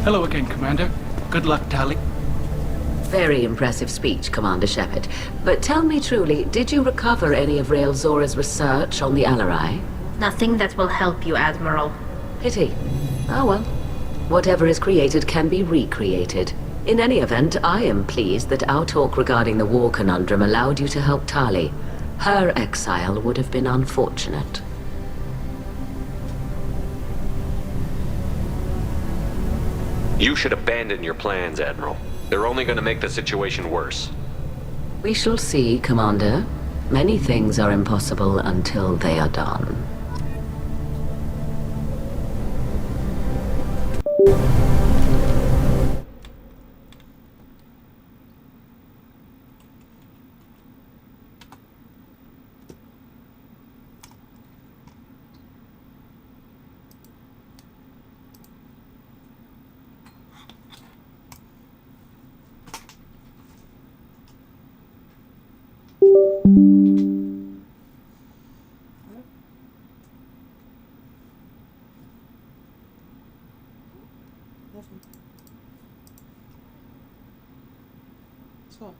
Hello again, Commander. Good luck, Tali. Very impressive speech, Commander Shepard. But tell me truly, did you recover any of Rael Zora's research on the Alarai? Nothing that will help you, Admiral. Pity. Oh well. Whatever is created can be recreated. In any event, I am pleased that our talk regarding the war conundrum allowed you to help Tali. Her exile would have been unfortunate. You should abandon your plans, Admiral. They're only going to make the situation worse. We shall see, Commander. Many things are impossible until they are done. So.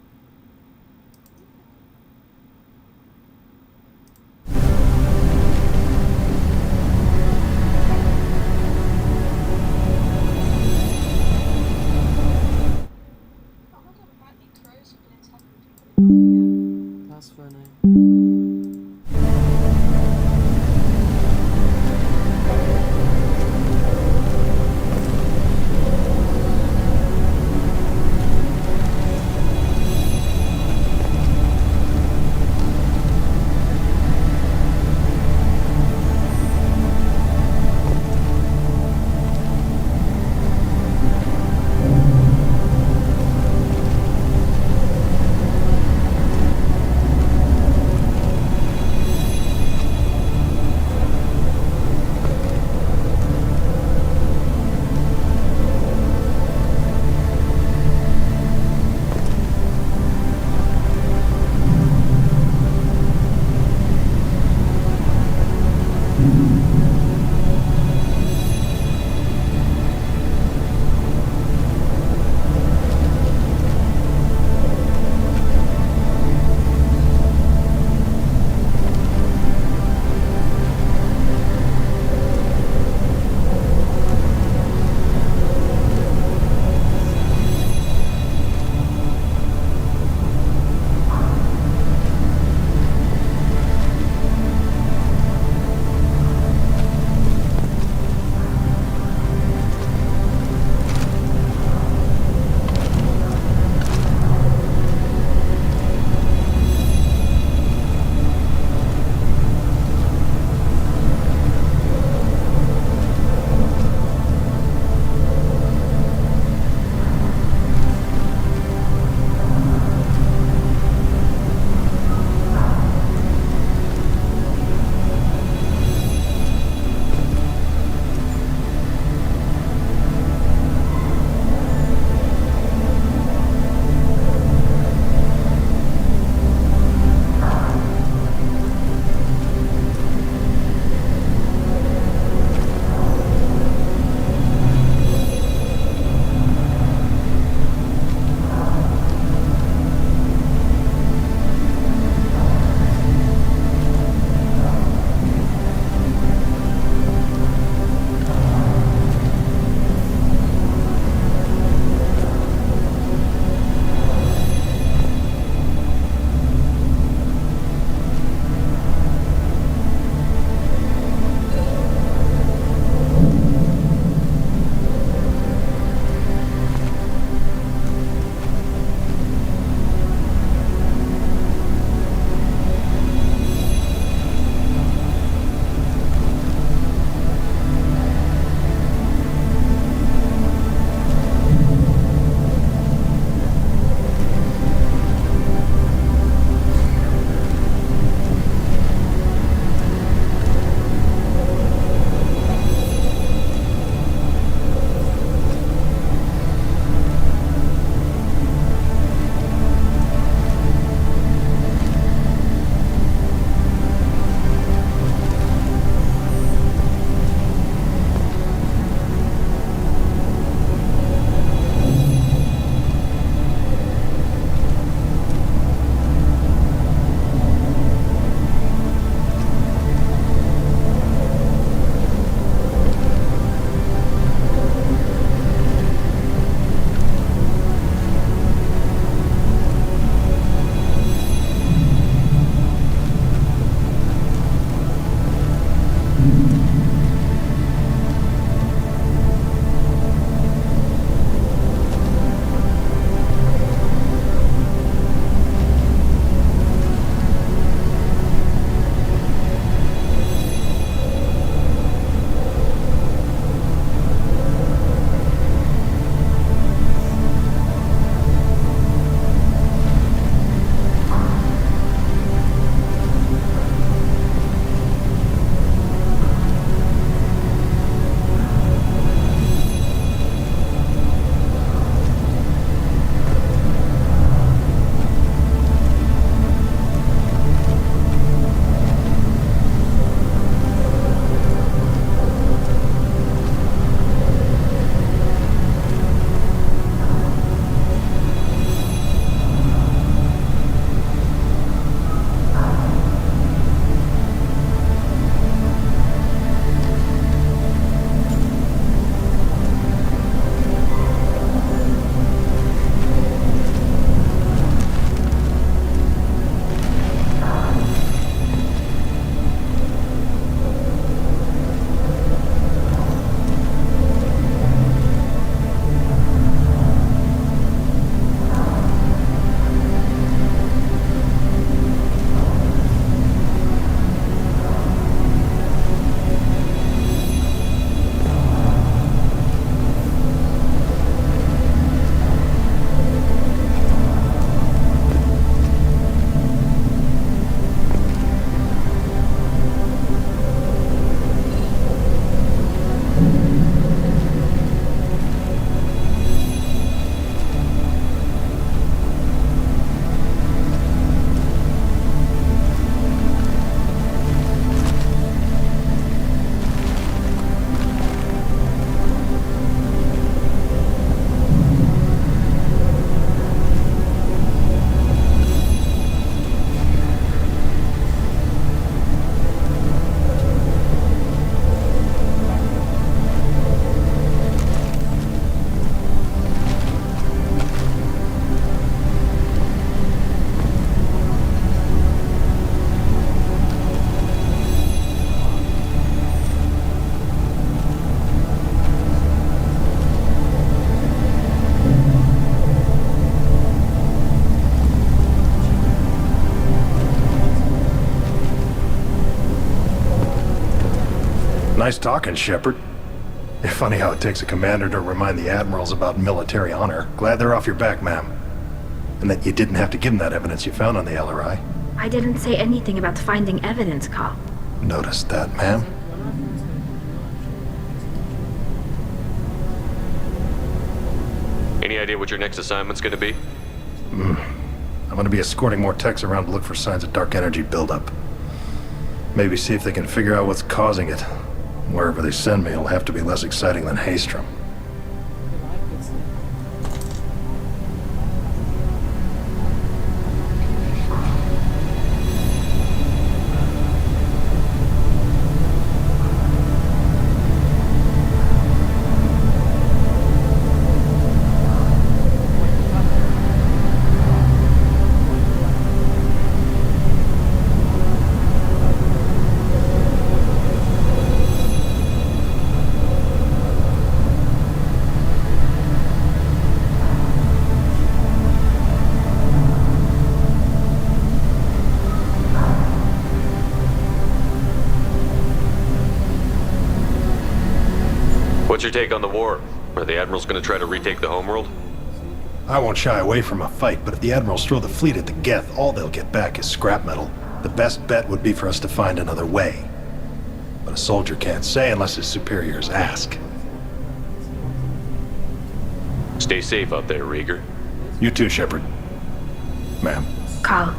Was für eine... Nice talking, Shepard. It's funny how it takes a commander to remind the admirals about military honor. Glad they're off your back, ma'am. And that you didn't have to give them that evidence you found on the LRI. I didn't say anything about finding evidence, Carl. Noticed that, ma'am. Any idea what your next assignment's gonna be? I'm gonna be escorting more techs around to look for signs of dark energy buildup. Maybe see if they can figure out what's causing it. Wherever they send me, it'll have to be less exciting than Haystrom. What's your take on the war? Are the admirals gonna try to retake the homeworld? I won't shy away from a fight, but if the admirals throw the fleet at the Geth, all they'll get back is scrap metal. The best bet would be for us to find another way. But a soldier can't say unless his superiors ask. Stay safe out there, Rieger. You too, Shepard. Ma'am. Carl,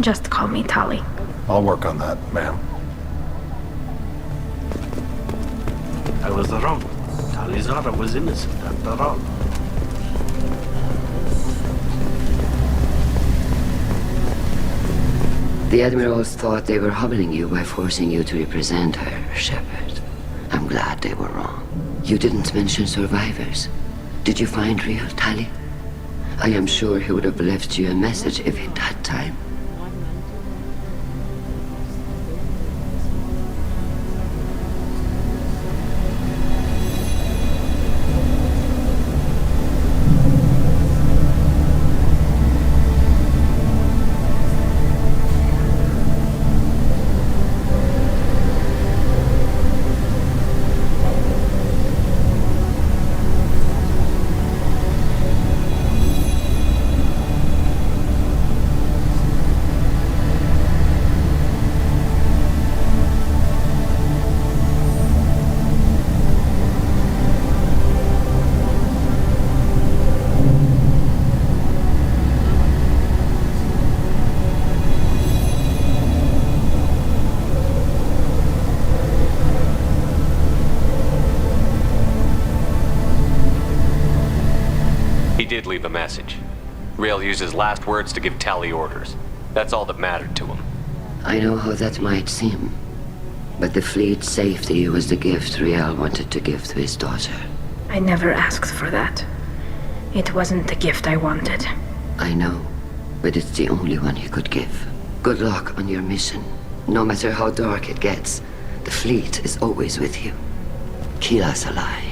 just call me Tali. I'll work on that, ma'am. I was wrong. Talizara was innocent after all. The Admirals thought they were humbling you by forcing you to represent her, Shepard. I'm glad they were wrong. You didn't mention survivors. Did you find real Tali? I am sure he would have left you a message if he'd had time. He did leave a message. Rail used his last words to give Tali orders. That's all that mattered to him. I know how that might seem, but the fleet's safety was the gift Riel wanted to give to his daughter. I never asked for that. It wasn't the gift I wanted. I know, but it's the only one he could give. Good luck on your mission. No matter how dark it gets, the fleet is always with you. Kila Salai.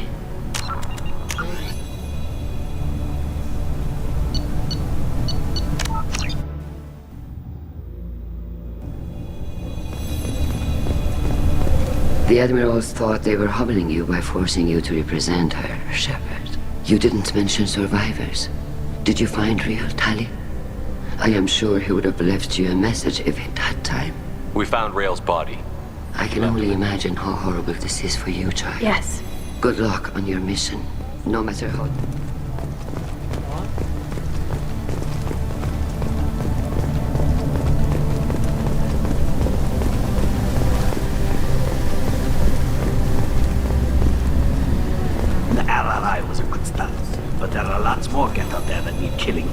The Admirals thought they were humbling you by forcing you to represent her, Shepard. You didn't mention survivors. Did you find real Tali? I am sure he would have left you a message if he'd had time. We found Rail's body. I can only imagine how horrible this is for you, child. Yes. Good luck on your mission, no matter how... The RRI was a good start, but there are lots more Geth out there that need killing.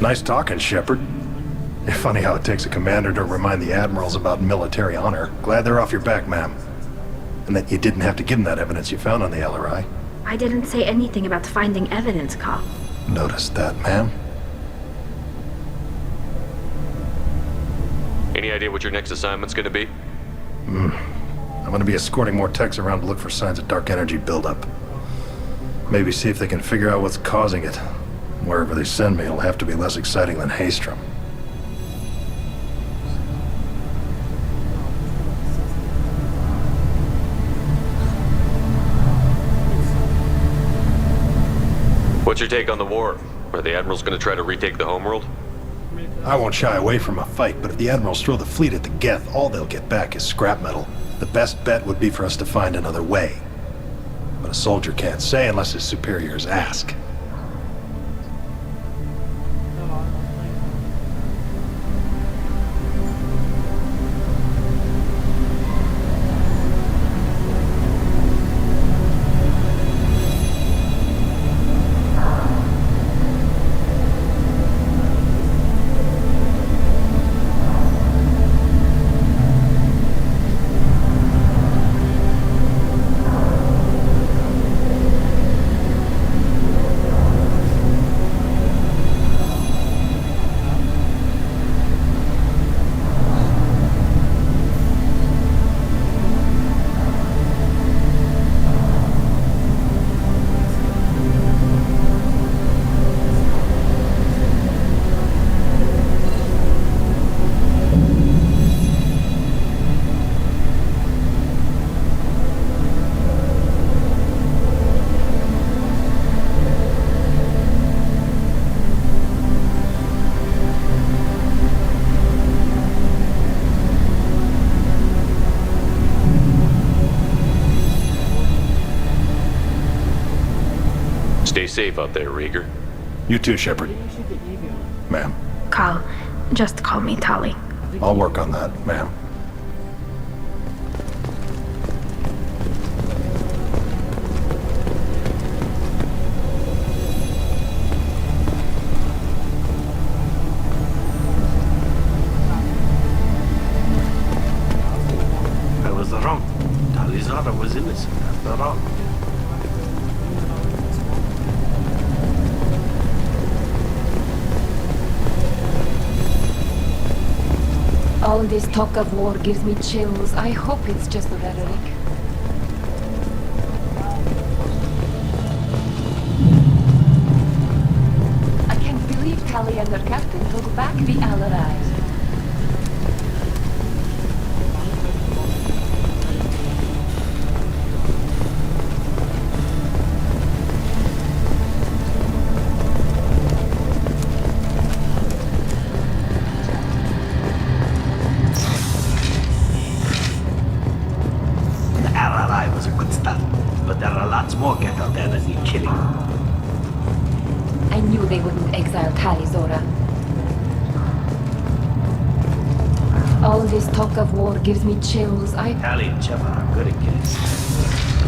Nice talking, Shepard. It's funny how it takes a commander to remind the admirals about military honor. Glad they're off your back, ma'am. And that you didn't have to give them that evidence you found on the LRI. I didn't say anything about finding evidence, Carl. Noticed that, ma'am. Any idea what your next assignment's gonna be? I'm gonna be escorting more techs around to look for signs of dark energy buildup. Maybe see if they can figure out what's causing it. Wherever they send me, it'll have to be less exciting than Haystrom. What's your take on the war? Are the Admirals gonna try to retake the homeworld? I won't shy away from a fight, but if the Admirals throw the fleet at the Geth, all they'll get back is scrap metal. The best bet would be for us to find another way. But a soldier can't say unless his superiors ask. Stay safe out there, Rieger. You too, Shepard. Ma'am. Cal, just call me Tali. I'll work on that, ma'am. I was wrong. Talizara was innocent after all. All this talk of war gives me chills. I hope it's just rhetoric. I can't believe Tali and her captain took back the Allies. More get out there than need killing. I knew they wouldn't exile Tali, Zora. All this talk of war gives me chills. Tali and Shepard are good at killing.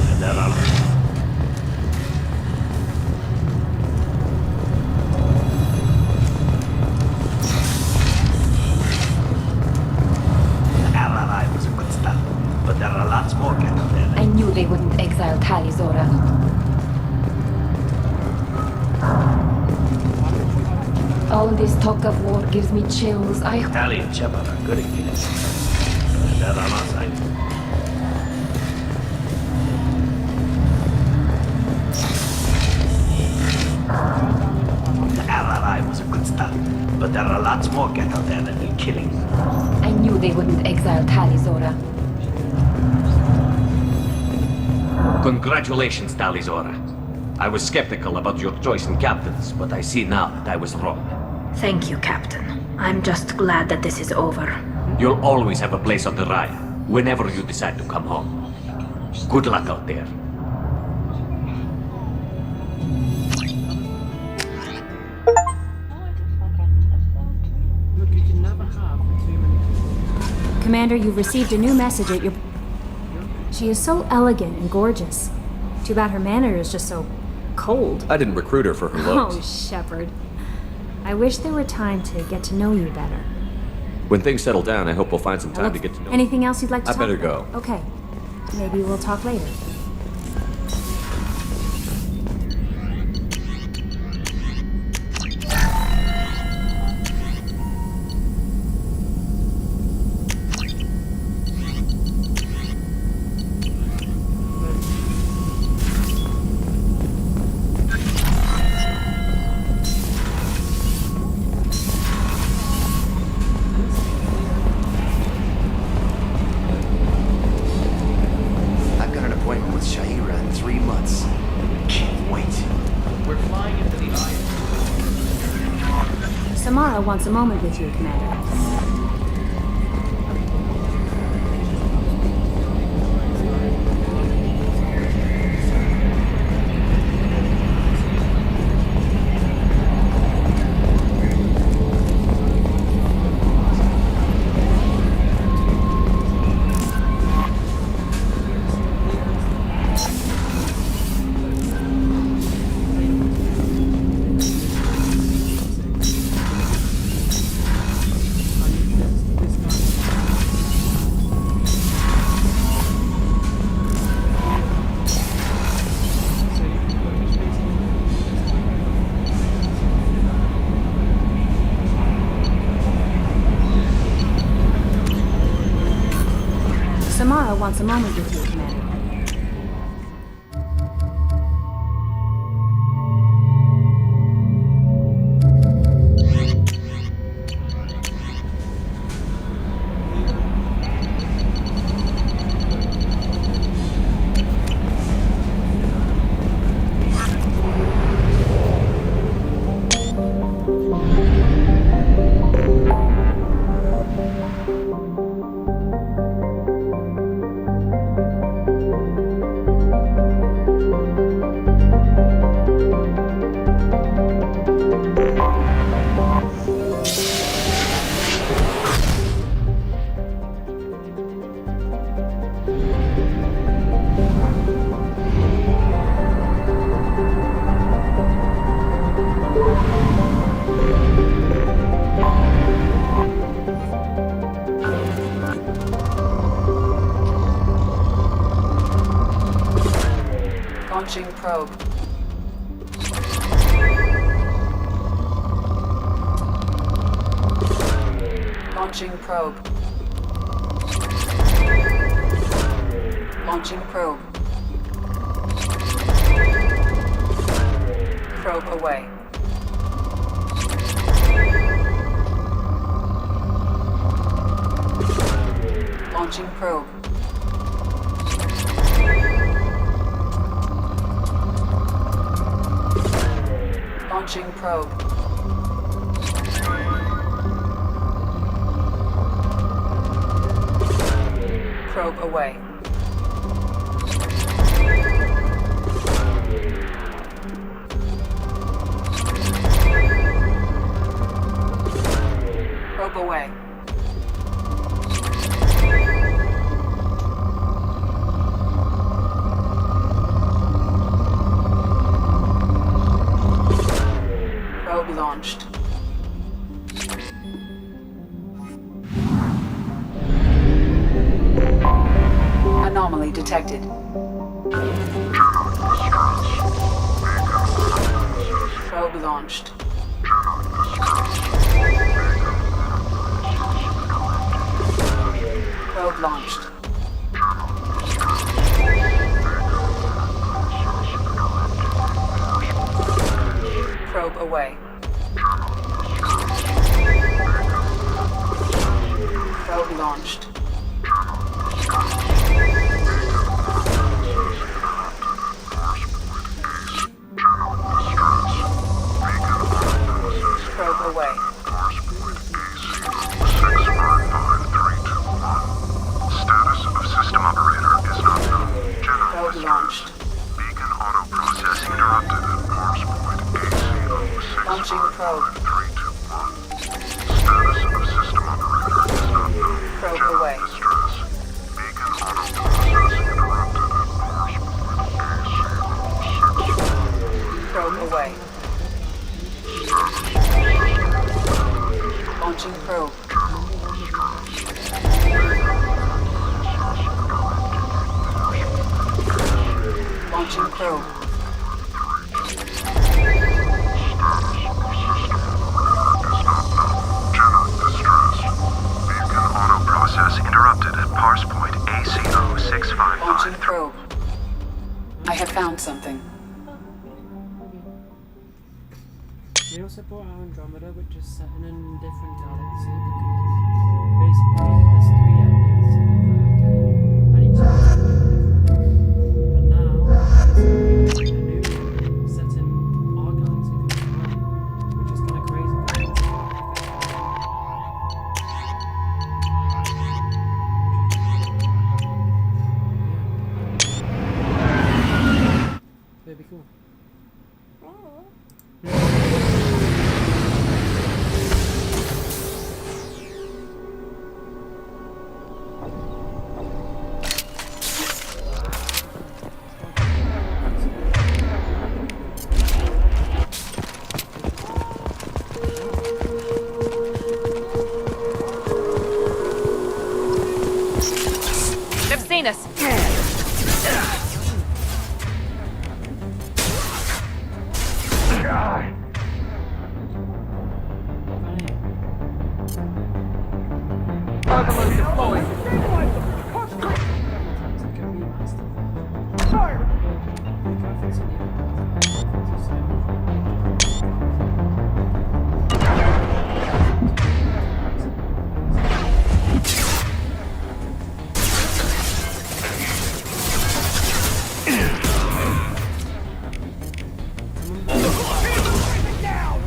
And they're all... I knew they wouldn't exile Tali, Zora. All this talk of war gives me chills. Tali and Shepard are good at killing. And they're on our side. The Allied was a good start, but there are lots more get out there that need killing. I knew they wouldn't exile Tali, Zora. Congratulations, Talizora. I was skeptical about your choice in captains, but I see now that I was wrong. Thank you, Captain. I'm just glad that this is over. You'll always have a place on the Raya, whenever you decide to come home. Good luck out there. Look, you can never have too many. Commander, you've received a new message at your... She is so elegant and gorgeous. Too bad her manner is just so cold. I didn't recruit her for her looks. Oh, Shepard. I wish there were time to get to know you better. When things settle down, I hope we'll find some time Look, to get to know anything else you'd like to I talk better about? go. Okay. Maybe we'll talk later. Samara wants a moment with you, Commander. Samara wants a moment with you, Commander. Launching probe. Launching probe. Launching probe. Probe away. Launching probe. Launching probe. Probe away. Probe away. Probe launched. Anomaly detected. Probe launched. Probe launched. Probe away. Probe launched. Probe away. Status of system operator is not known. Probe launched. Beacon auto process interrupted at Mars point AC06. Launching probe. 321. Status of system operator is not known. Probe away. Distress. Beacon auto process interrupted at Mars point AC06. Probe away. Launching probe. Launching probe. Beacon auto process interrupted at Parse point AC0655. Launching probe. I have found something. They also brought out Andromeda, which is set in a different galaxy because basically there's 3 endings in the game, and each one is different. But now there's a new set in our galaxy, which is kind of crazy. They've seen us.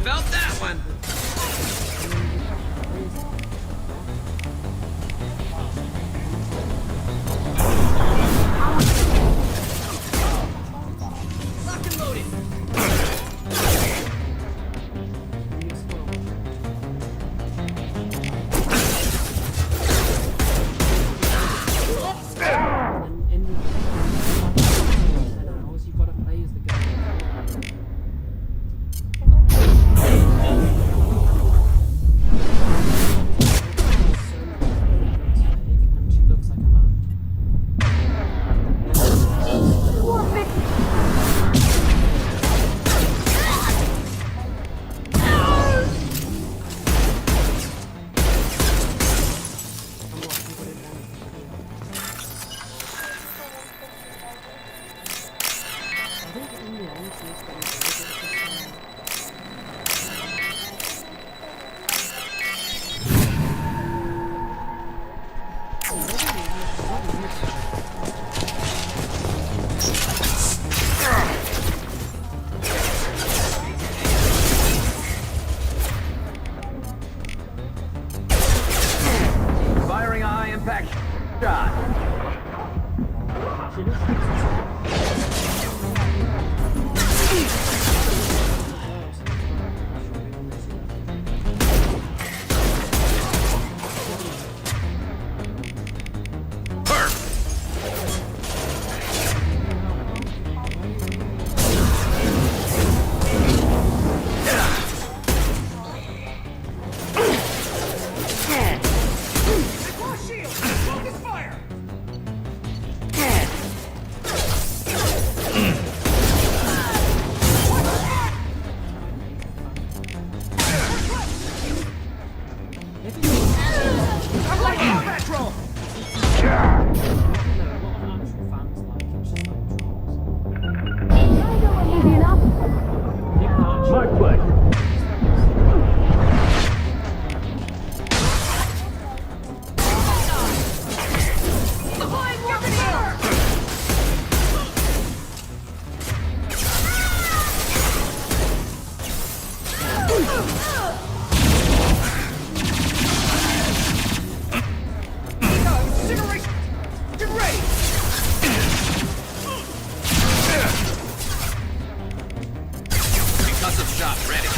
Felt that one. Lock and loaded. Firing a high impact shot. Concussive shot ready.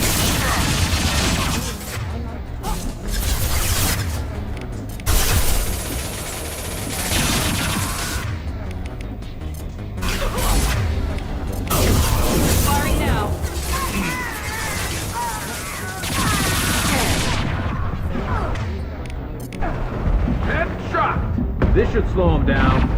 Firing now. Headshot! This should slow him down.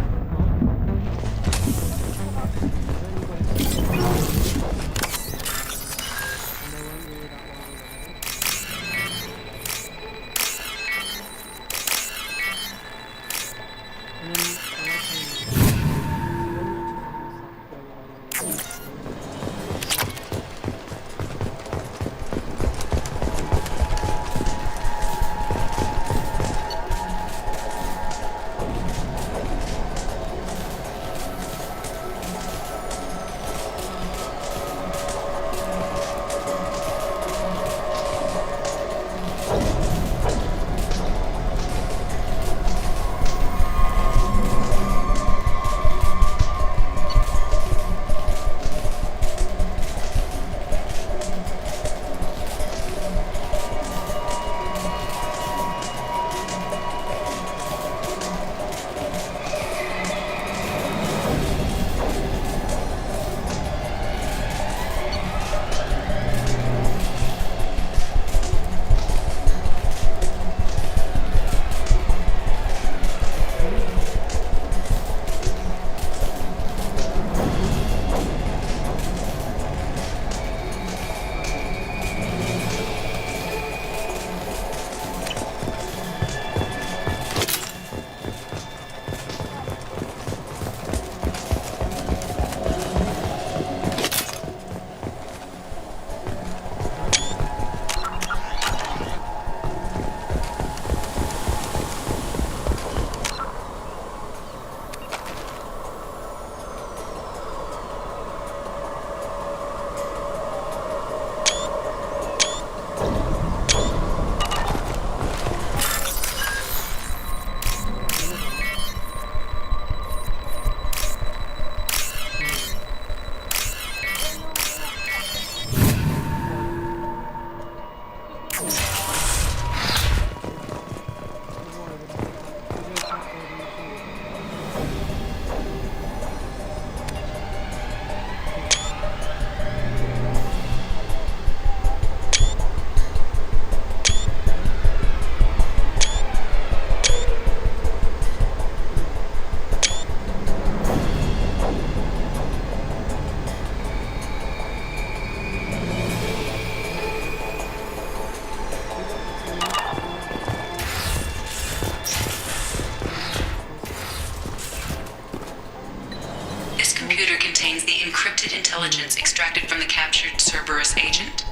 intelligence extracted from the captured Cerberus agent.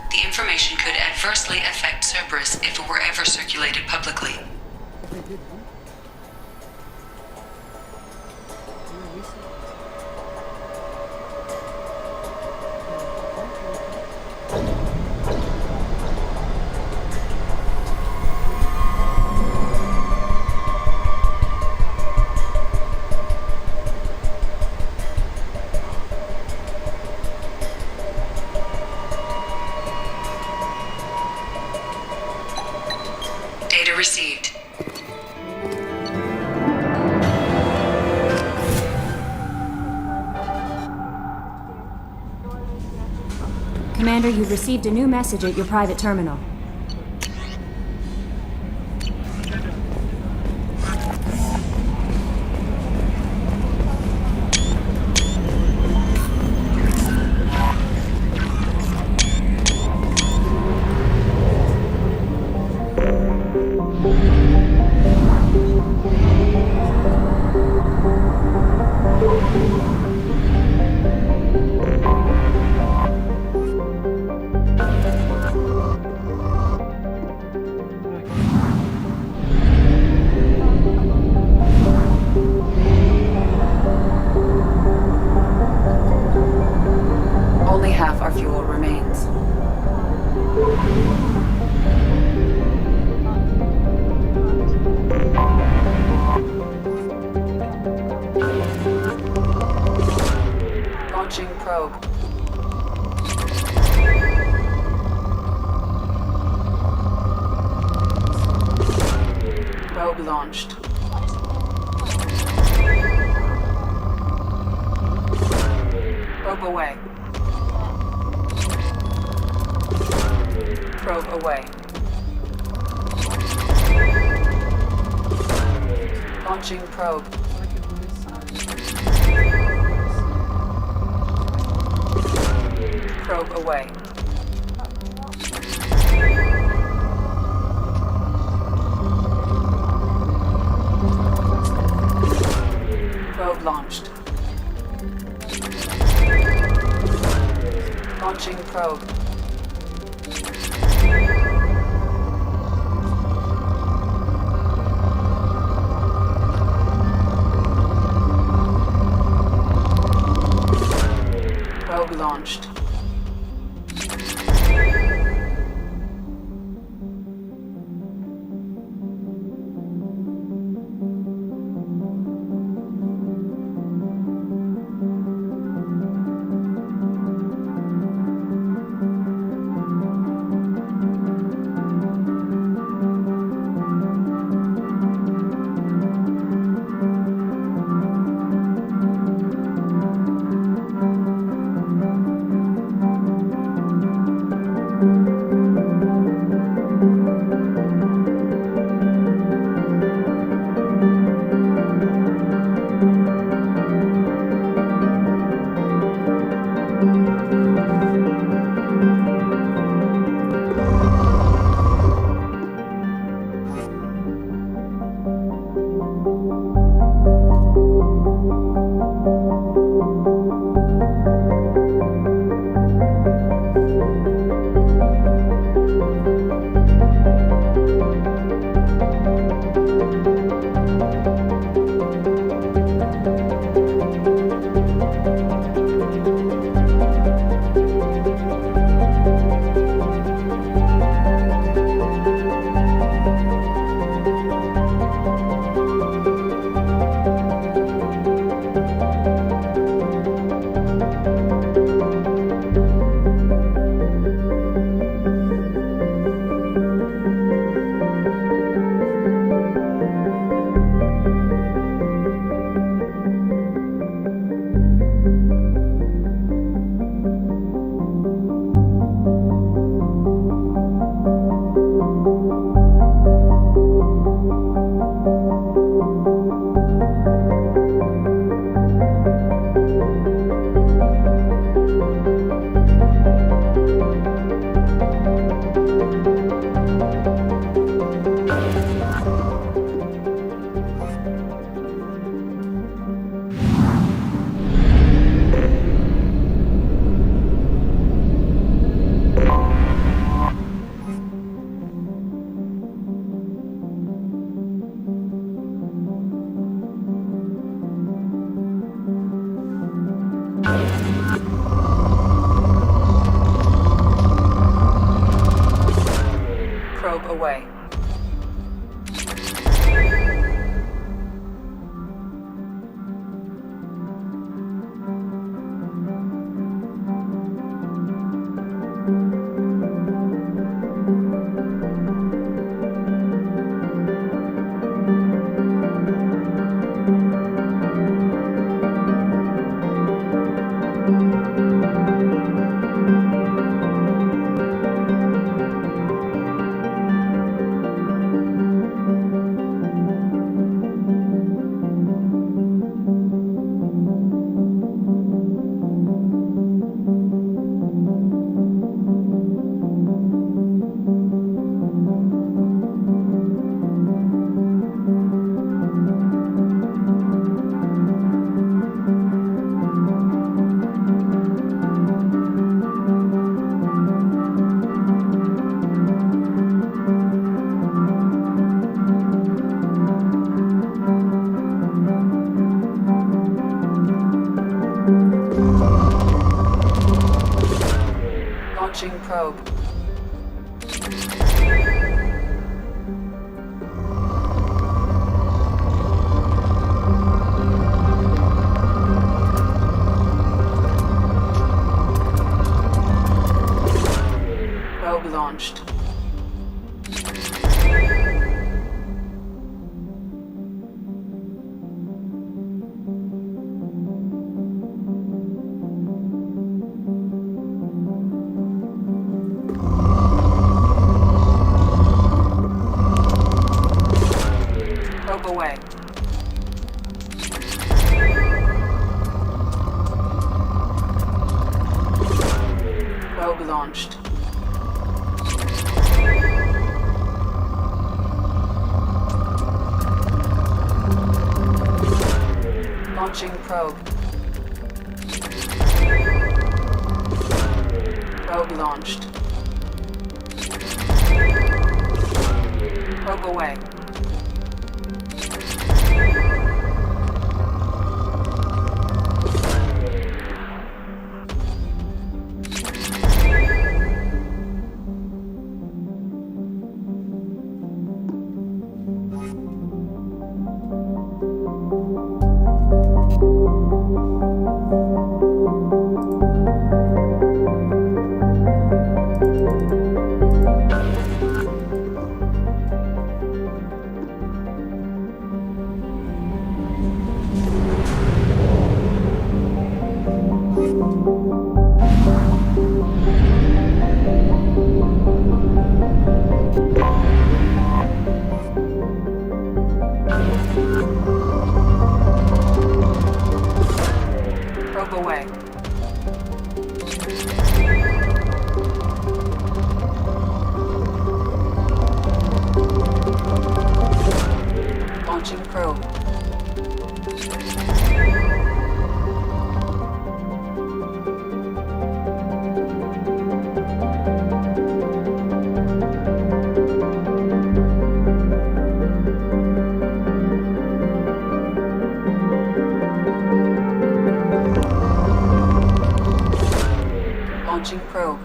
The information could adversely affect Cerberus if it were ever circulated publicly. Data received. Commander, you've received a new message at your private terminal. Only half our fuel remains. Launching probe. Probe launched. Probe away. Probe away. Launching probe. Probe away. Probe launched. Launching probe. Probe launched. Launching probe. Probe launched. Probe away. Probe launched. Launching probe. Probe launched. Probe away. Probe away. Launching probe. Launching probe.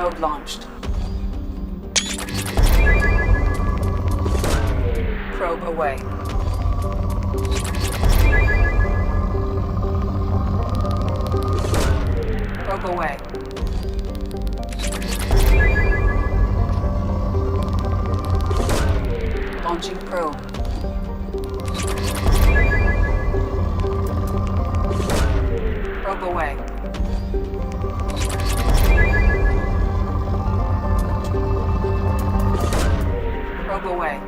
Probe launched. Probe away. Probe away. Launching probe. Probe away. Probe away.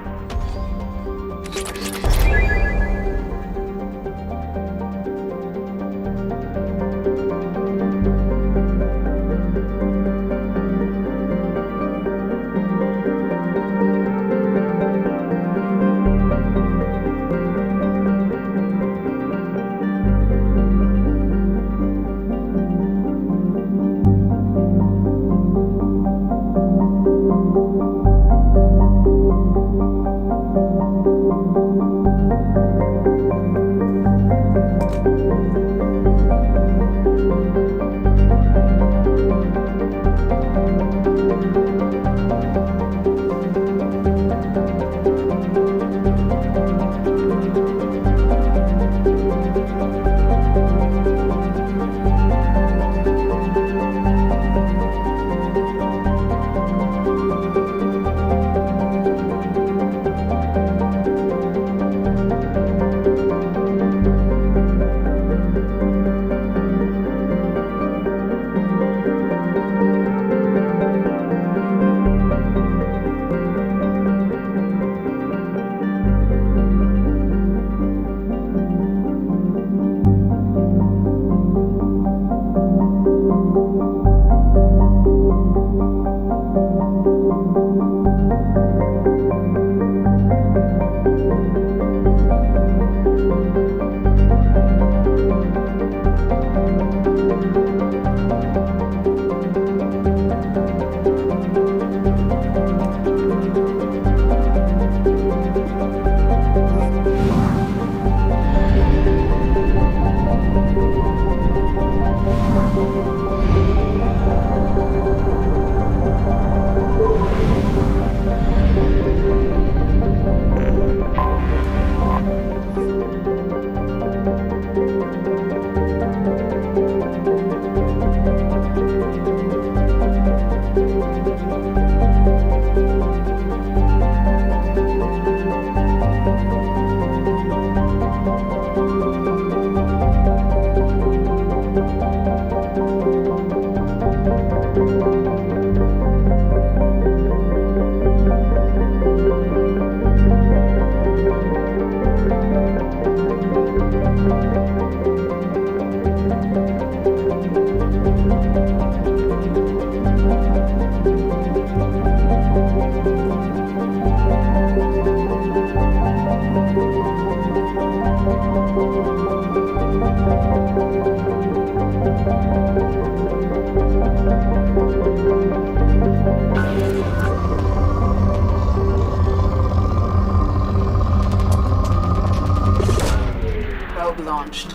Launched.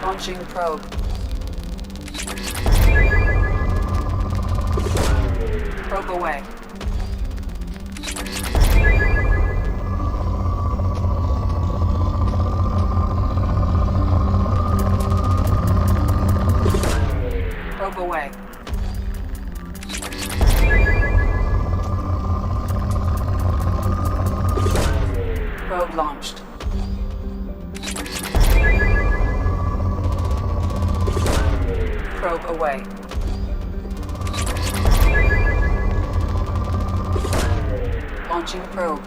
Launching probe. Probe away. Probe away. Probe launched. Probe away. Launching probe.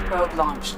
Probe launched.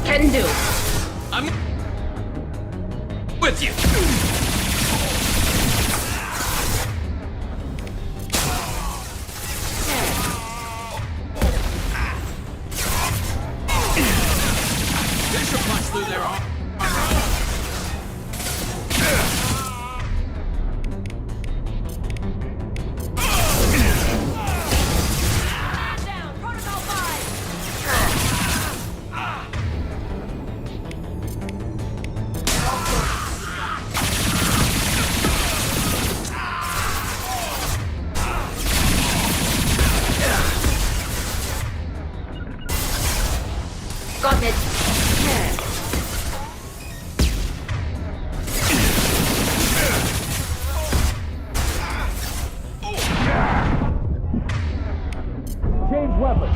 Can do. I'm with you. They should punch through their arm. Got it. Change weapon.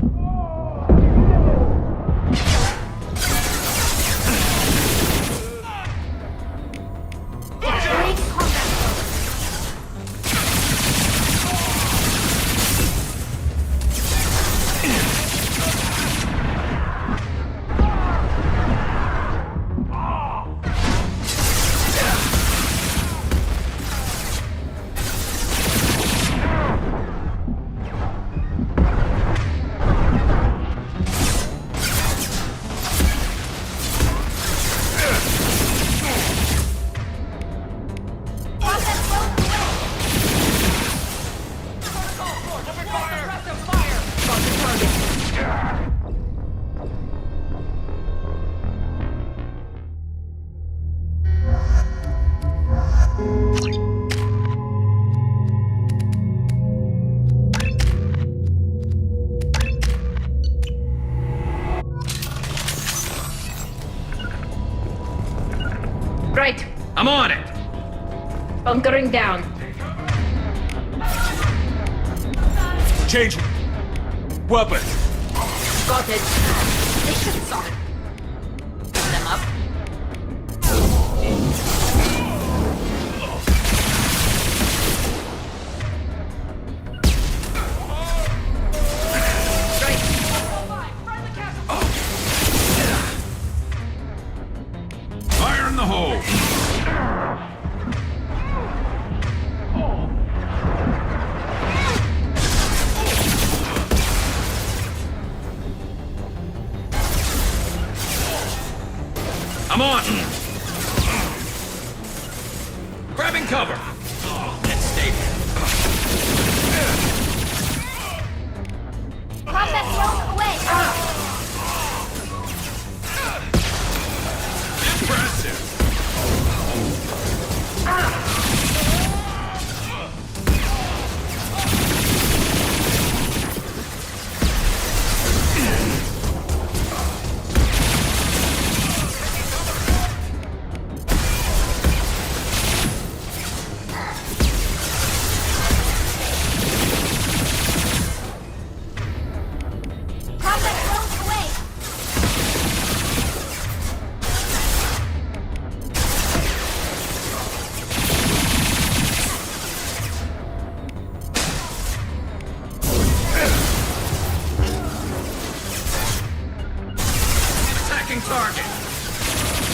Right. I'm on it. Bunkering down. Change weapon. Got it. They should suck. Pick them up. Fire in the hole. I'm on. Grabbing cover. Let's stay here. Combat drone away! Impressive. Combat drone away! Attacking target.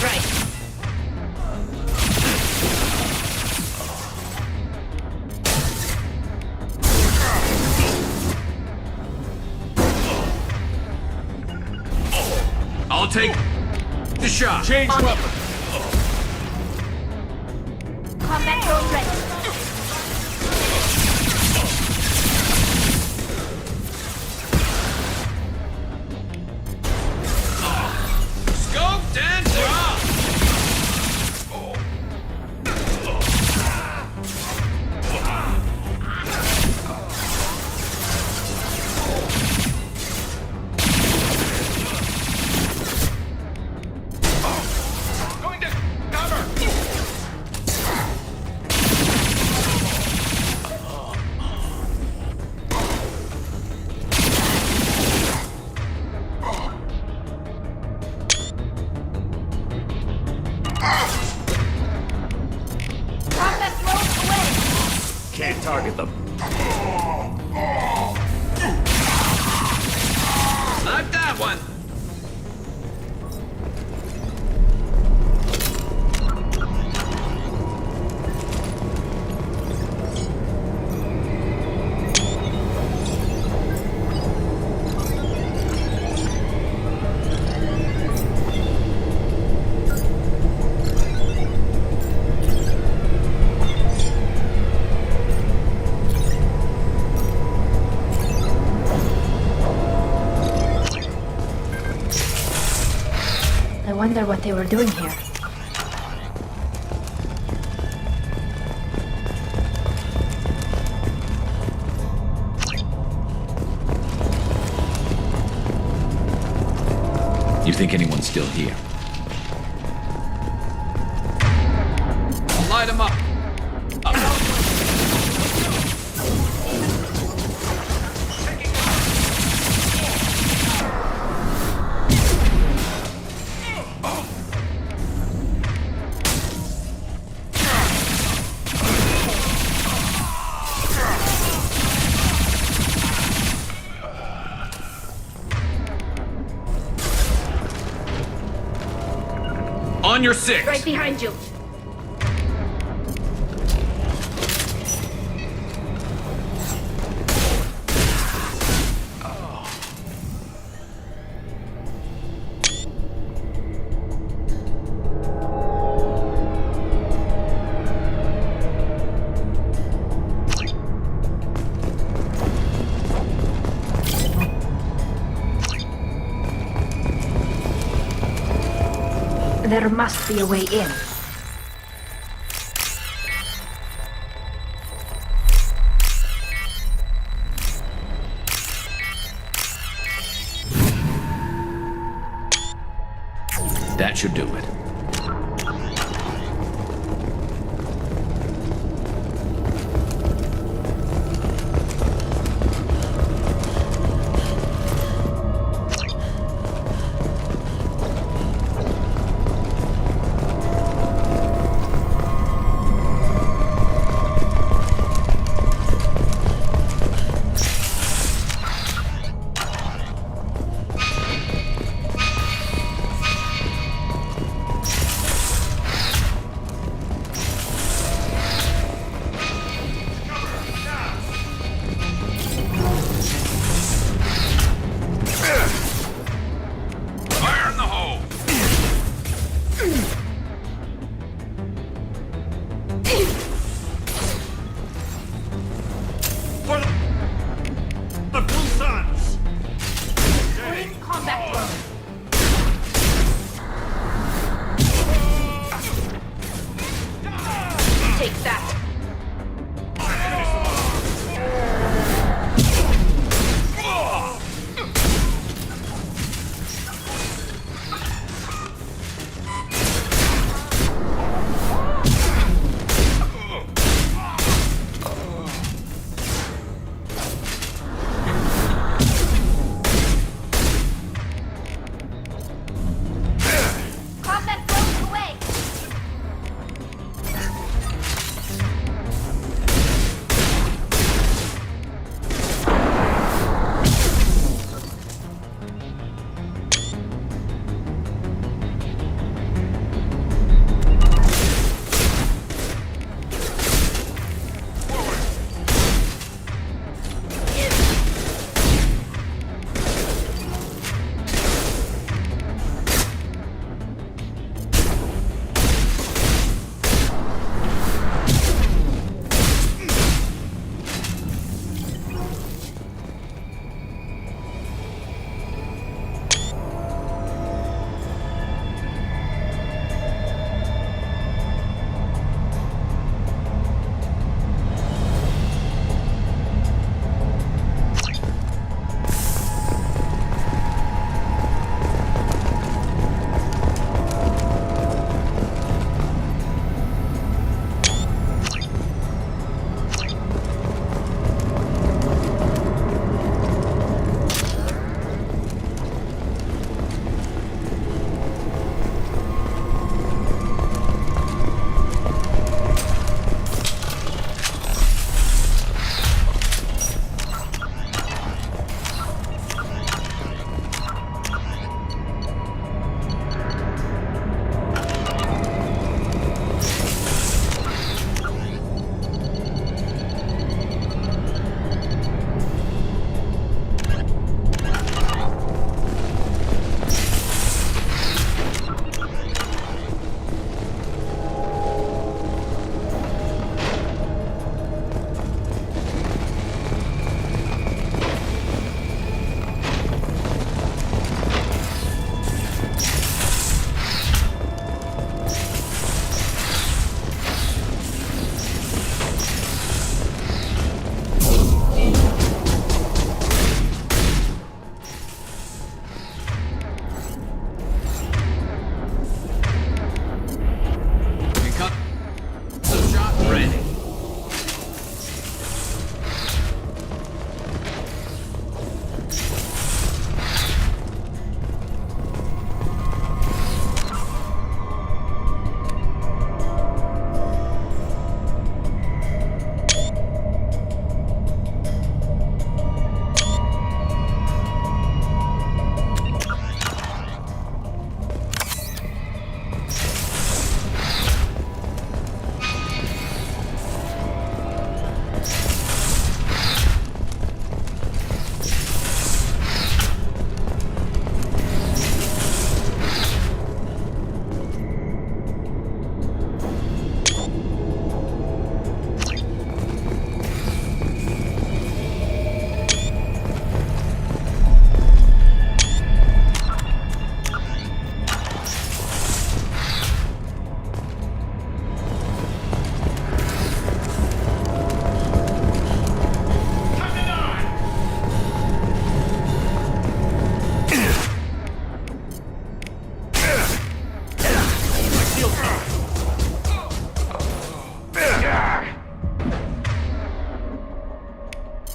Right. I'll take the shot. Change weapon. Combat drone ready. Scoped and dropped. Can't target them. Like that one! I wonder what they were doing here. You think anyone's still here? I'll light them up. On your six! Right behind you. There must be a way in. That should do it.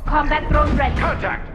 Combat drone ready. Contact!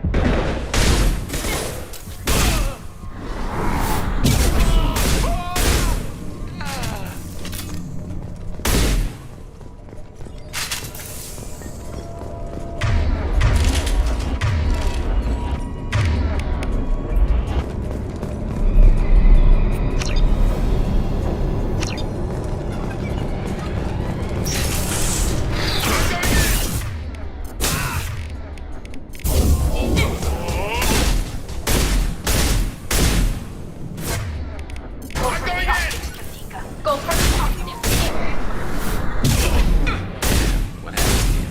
Go for the top. What happened here?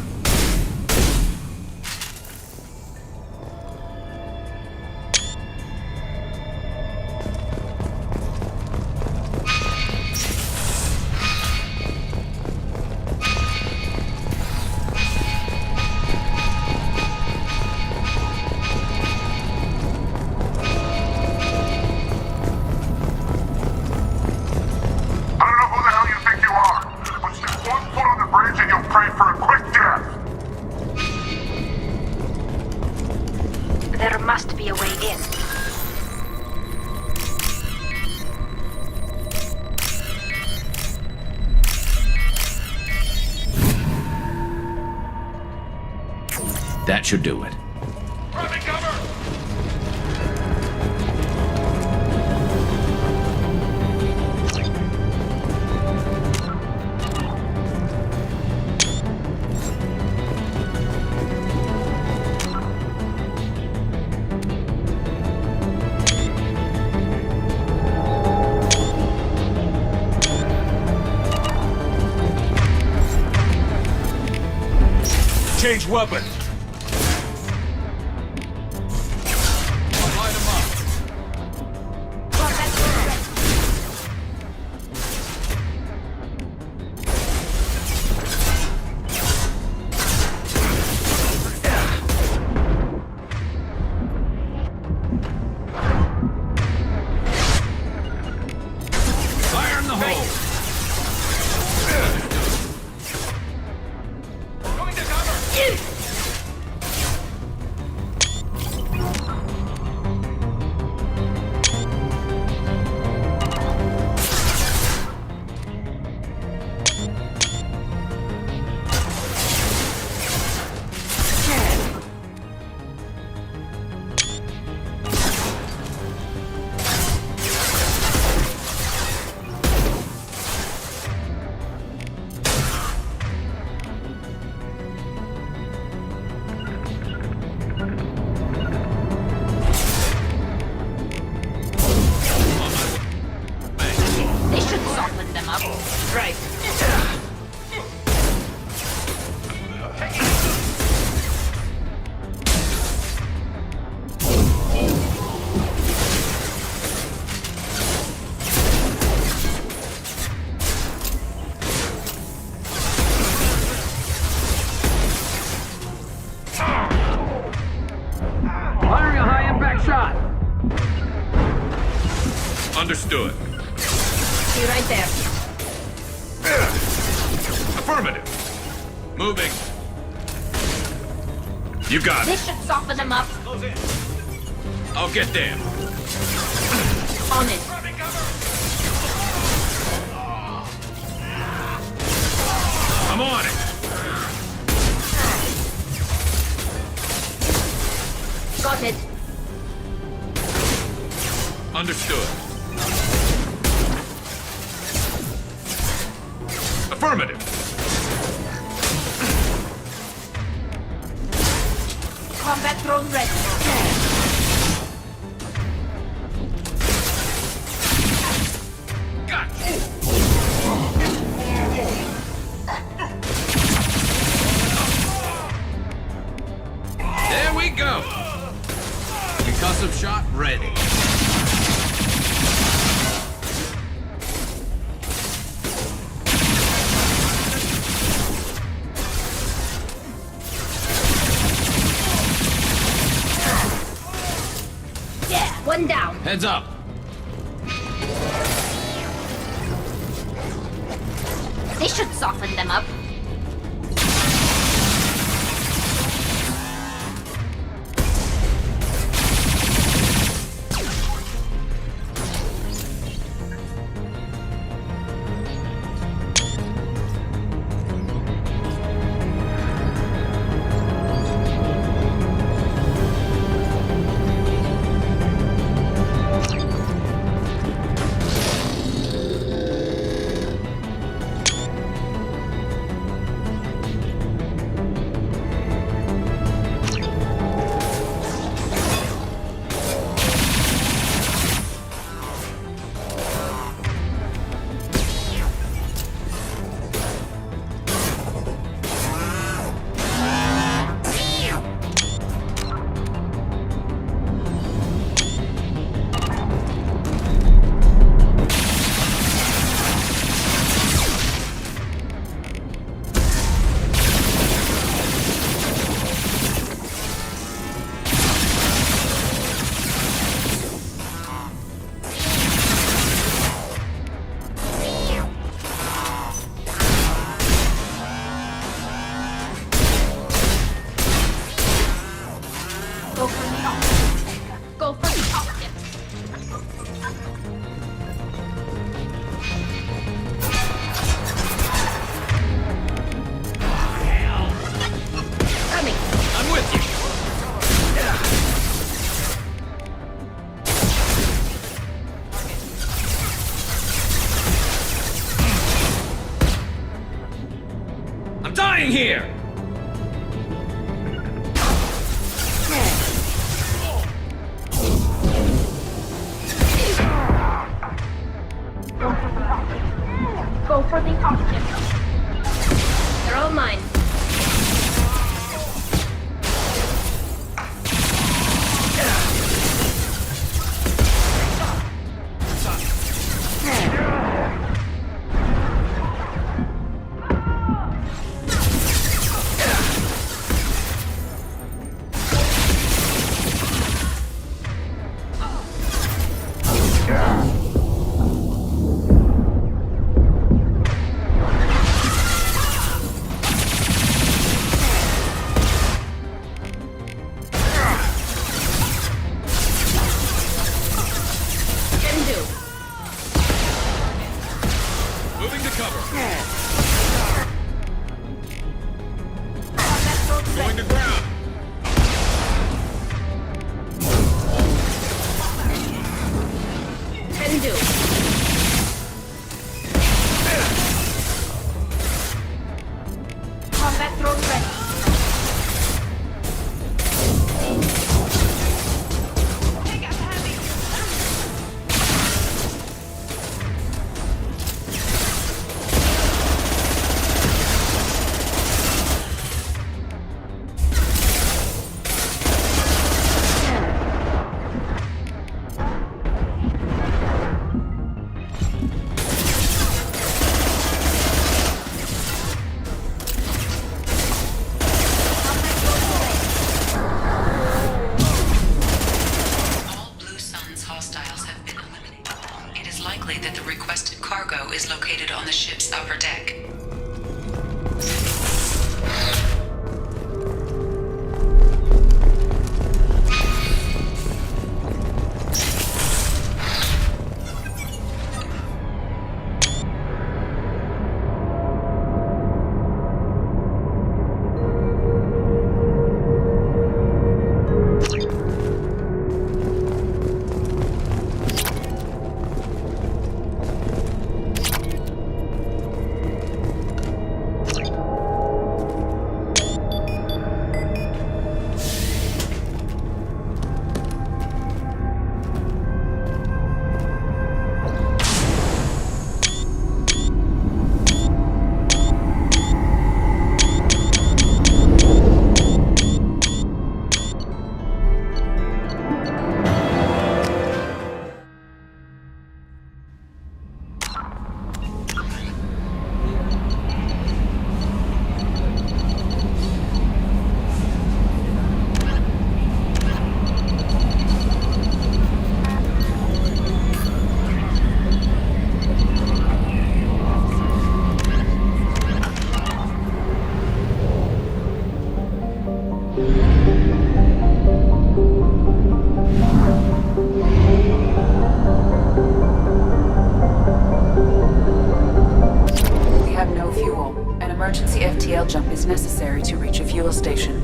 I don't know who the hell you think you are, but step 1 foot on the bridge and you'll pray for a quick death. There must be a way in. That should do it. Grabbing cover! Change weapon. Light him up. Fire in the hole. Going to cover. They should soften them up. Right. Firing a high-impact shot. Understood. Be right there. Affirmative. Moving. You got This should soften them up. I'll get there. On it. I'm on it. Got it. Understood. Affirmative. Combat drone ready. There we go. Concussive shot ready. Yeah, one down. Heads up. This should soften them up. dying here! Go for the object. They're all mine. Moving to cover. Going to ground. Can do. Combat drone ready. That the requested cargo is located on the ship's upper deck. Emergency FTL jump is necessary to reach a fuel station.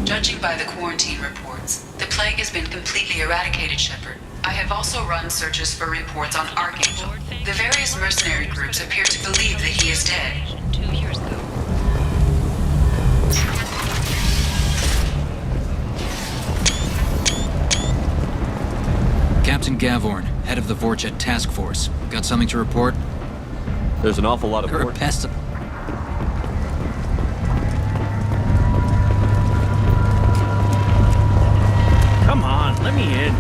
Judging by the quarantine reports, the plague has been completely eradicated, Shepard. I have also run searches for reports on Archangel. The various mercenary groups appear to believe that he is dead. 2 years ago. Captain Gavorn, head of the Vorjet Task Force. Got something to report? There's an awful lot of You're a pest. Come on, let me in.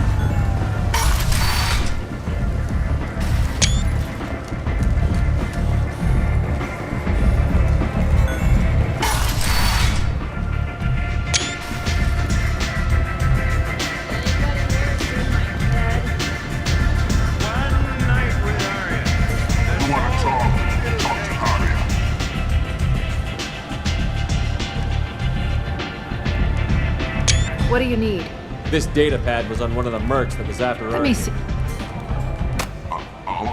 What do you need? This data pad was on one of the mercs that was after Let me see.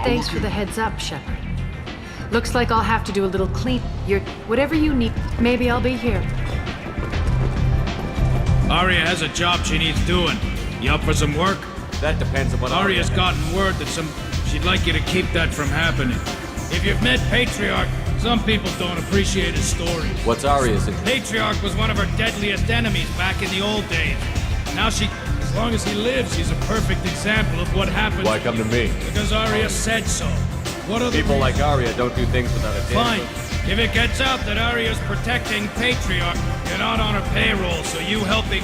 Thanks for the heads up, Shepard. Looks like I'll have to do a little clean. Whatever you need. Maybe I'll be here. Aria has a job she needs doing. You up for some work? That depends on what Aria's gotten word that she'd like you to keep that from happening. If you've met Patriarch, some people don't appreciate his stories. What's Aria's interest? Patriarch was one of her deadliest enemies back in the old days. Now as long as he lives, she's a perfect example of what happens. Why come to me? Because Aria said so. What other people like Aria don't do things without a Fine. If it gets out that Aria's protecting Patriarch, you're not on her payroll, so you helping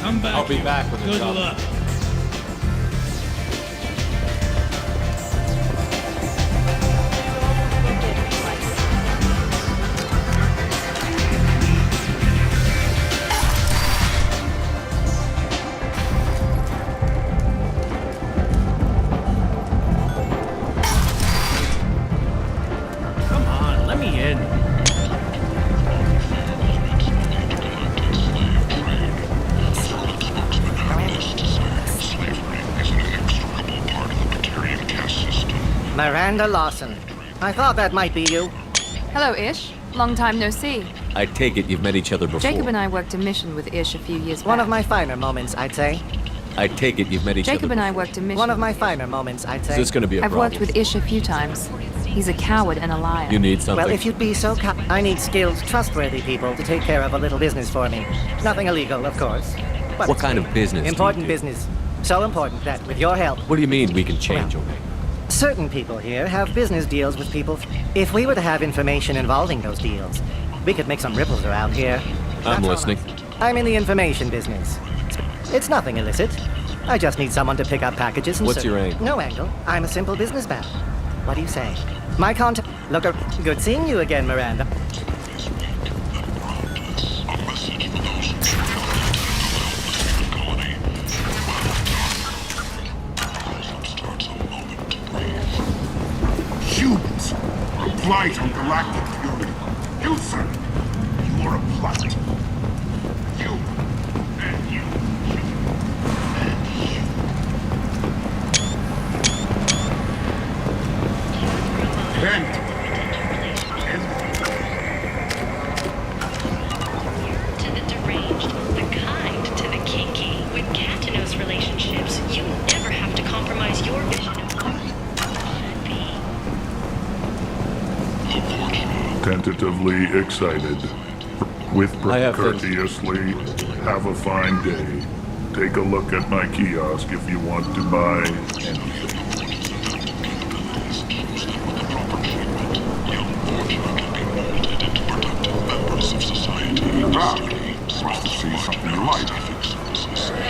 come back. I'll be back with a Good job. luck. Come on, let me in. Miranda Lawson. I thought that might be you. Hello, Ish. Long time no see. I take it you've met each other before. Jacob and I worked a mission with Ish a few years back. One of my finer moments, I'd say. I take it you've met each Jacob other and I worked a mission. One of my finer moments, I'd say. Is this gonna be a I've problem? worked with Ish a few times. He's a coward and a liar. You need something? Well, if you'd be so I need skilled, trustworthy people to take care of a little business for me. Nothing illegal, of course. But What kind of business do you important do? business. So important that, with your help, What do you mean we can change your name? certain people here have business deals with people. If we were to have information involving those deals, we could make some ripples around here. I'm That's all listening. I'm in the information business. It's nothing illicit. I just need someone to pick up packages and What's your angle? No angle. I'm a simple businessman. What do you say? My contact... Look, good seeing you again, Miranda. Humans are a blight on galactic purity. You, sir, you are a blight. You and you. Bend. To the deranged, the kind to the kinky. With Catinos relationships, you never have to compromise your vision of what should be. Tentatively excited. With courteously, have a fine day. Take a look at my kiosk if you want to buy anything. Ah, must see something you like.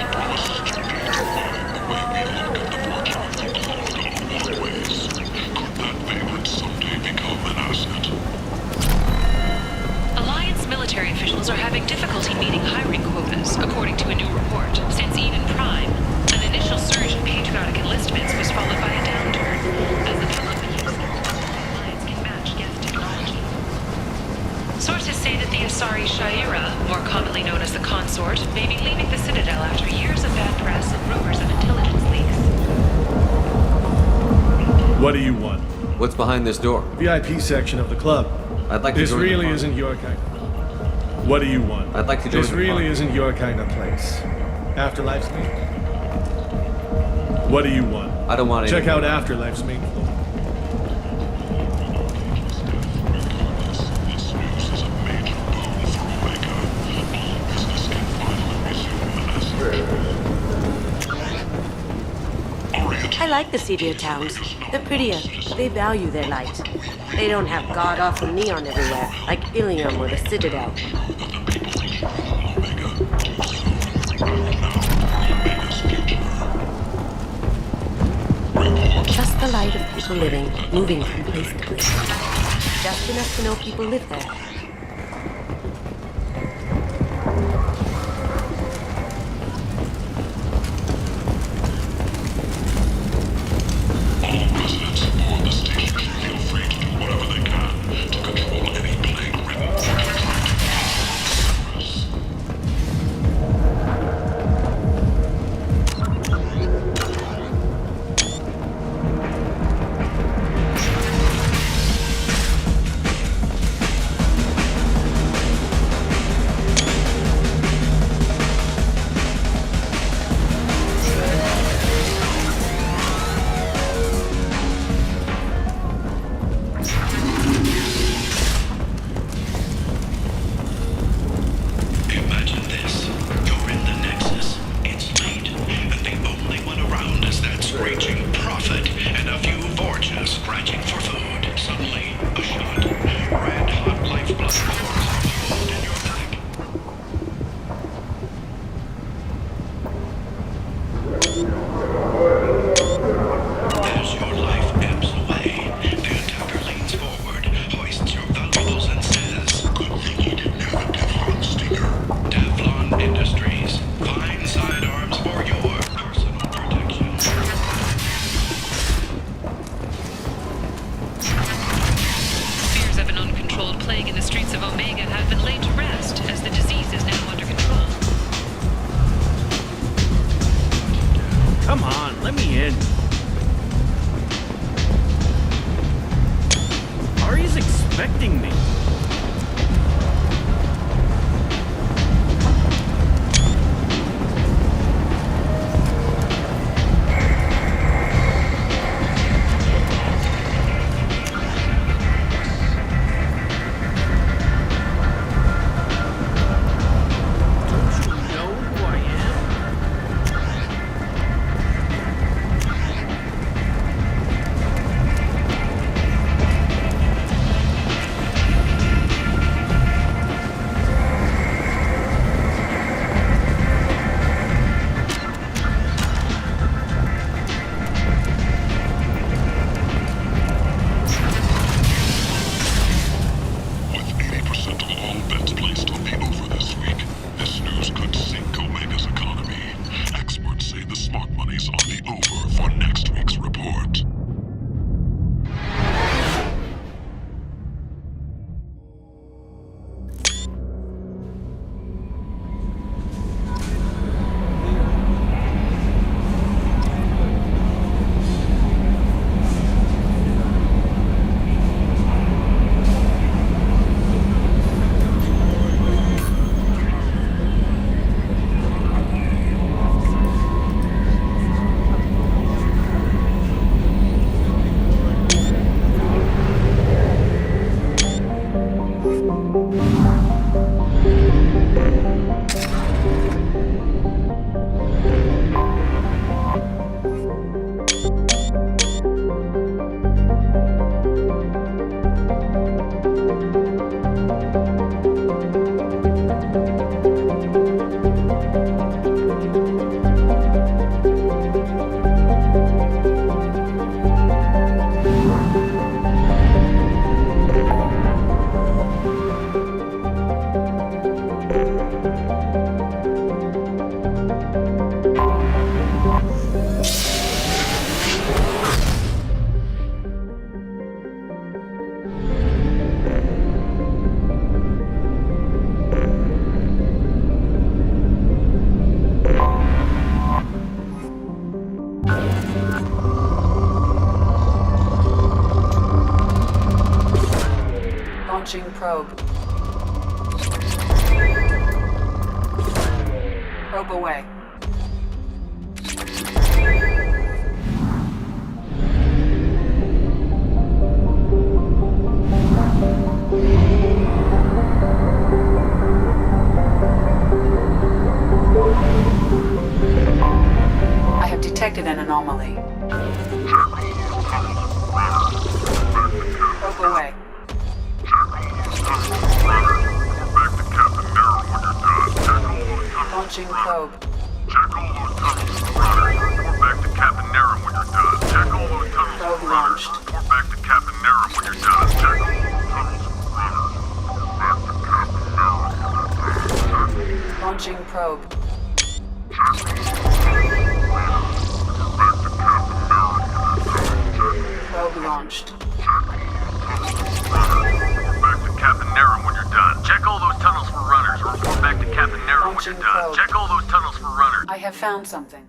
Alliance military officials are having difficulty meeting hiring quotas, according to a new report. Since Eden Prime, an initial surge in patriotic enlistments was followed by a downturn, as the development of Alliance can match Geth technology. Sources say that the Asari Shaira, more commonly known as the Consort, may be leaving the Citadel after years of bad press and rumors of intelligence leaks. What do you want? What's behind this door? VIP section of the club. I'd like to This join the really party. isn't your kind. What do you want? I'd like to join This the really party. isn't your kind of place. Afterlife's main floor. What do you want? I don't want Check anything. out Afterlife's main floor. I like the seedier towns. They're prettier. They value their light. They don't have god-awful neon everywhere, like Ilium or the Citadel. Just the light of people living, moving from place to place. Just enough to know people live there. away. I have detected an anomaly. Probe away. Launching probe. Probe launched. Launching probe. Probe launched. Check all those tunnels for runners. Report back to Captain Nero when you're done. Check all those tunnels for runners. I have found something.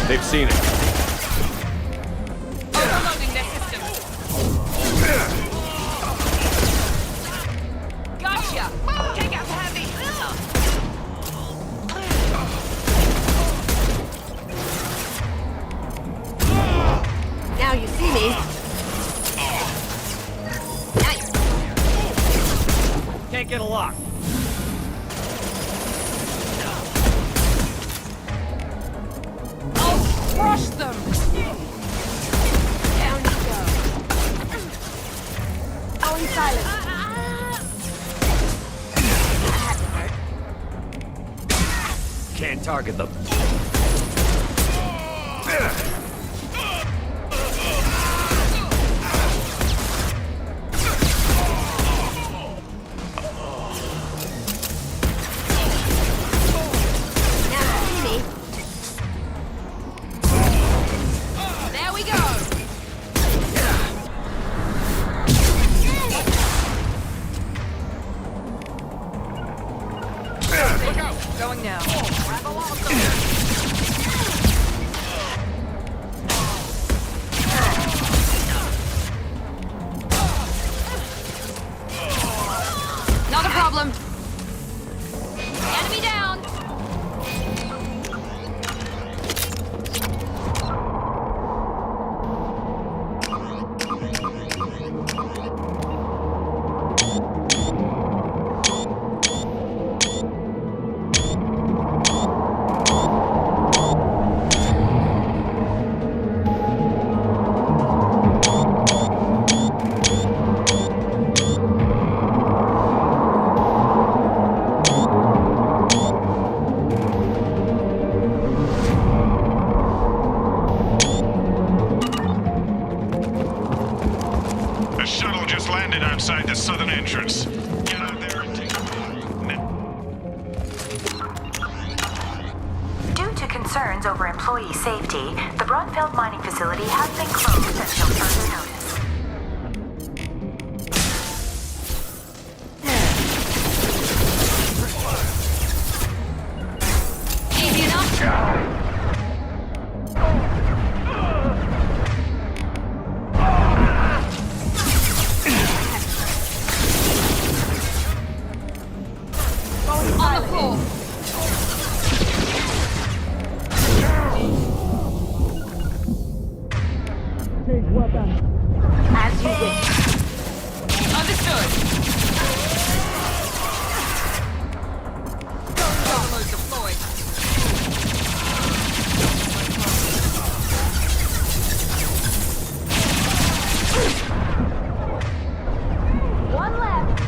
They've seen it. Overloading their system. Gotcha! Take out the heavy! Now you see me. Can't get a lock. Crush them! Down you go. Going silent. Can't target them. Going now. Not a problem. Enemy down. A shuttle just landed outside the southern entrance. Get out there and take a look. Due to concerns over employee safety, the Brunfeld mining facility has been closed until further notice. Easy enough. On the floor. As you wish. Understood. Overload deployed. One left.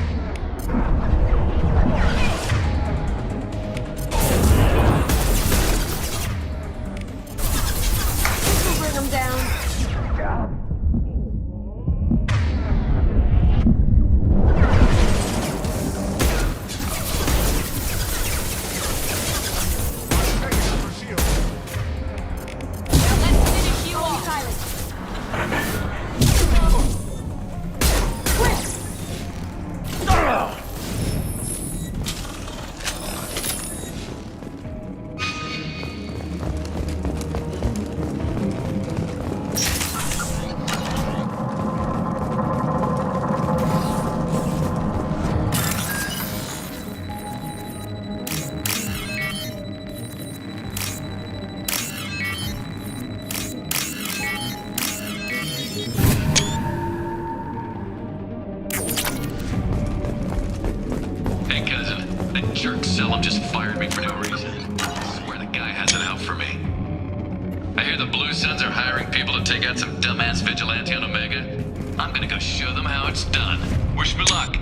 Bring them down. Sons are hiring people to take out some dumbass vigilante on Omega. I'm gonna go show them how it's done. Wish me luck.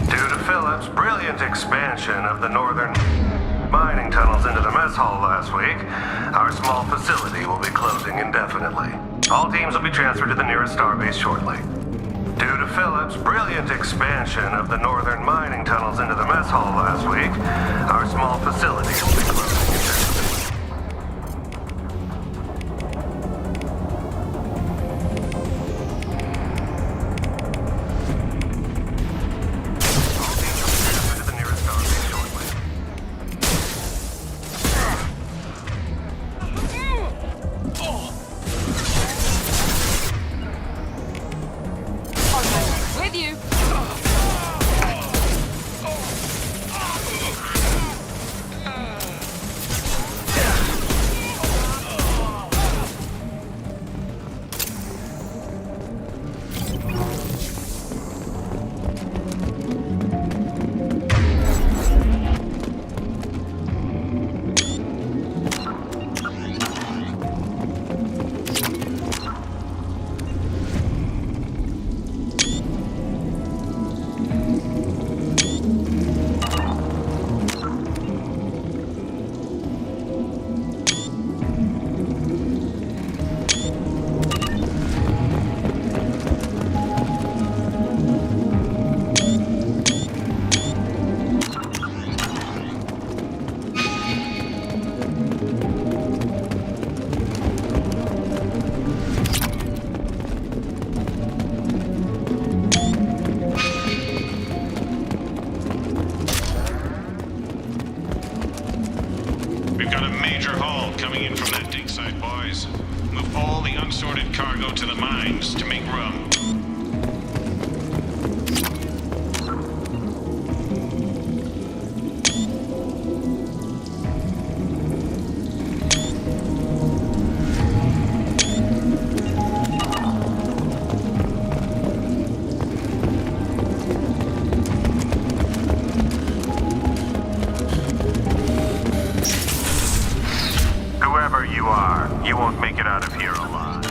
Due to Phillips' brilliant expansion of the northern mining tunnels into the mess hall last week, our small facility will be closing indefinitely. All teams will be transferred to the nearest starbase shortly. Due to Phillips' brilliant expansion of the northern mining tunnels into the mess hall last week, our small facility will be closing indefinitely. With you. We've got a major haul coming in from that dig site, boys. Move all the unsorted cargo to the mines to make room. Whoever you are, you won't make it out of here alive.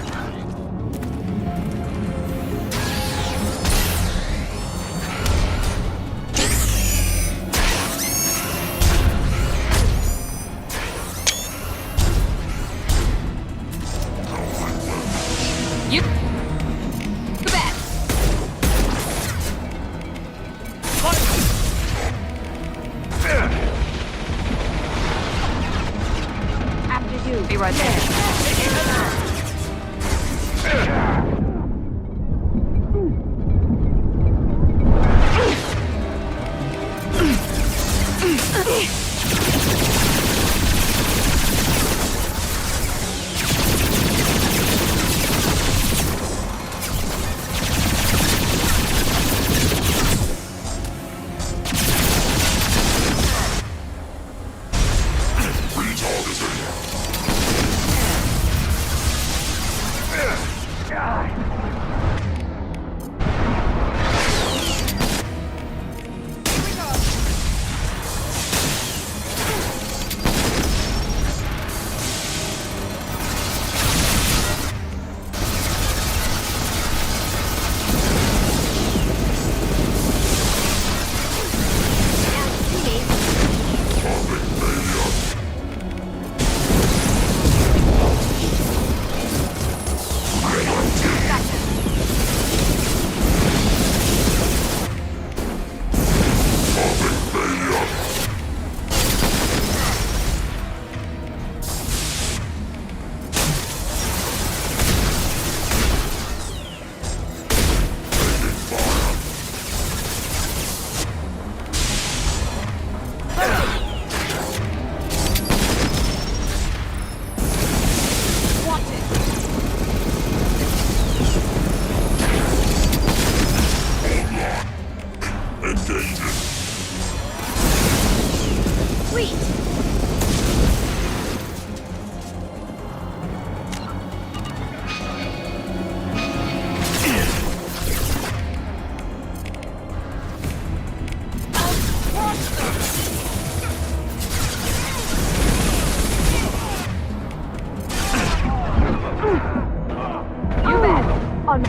On.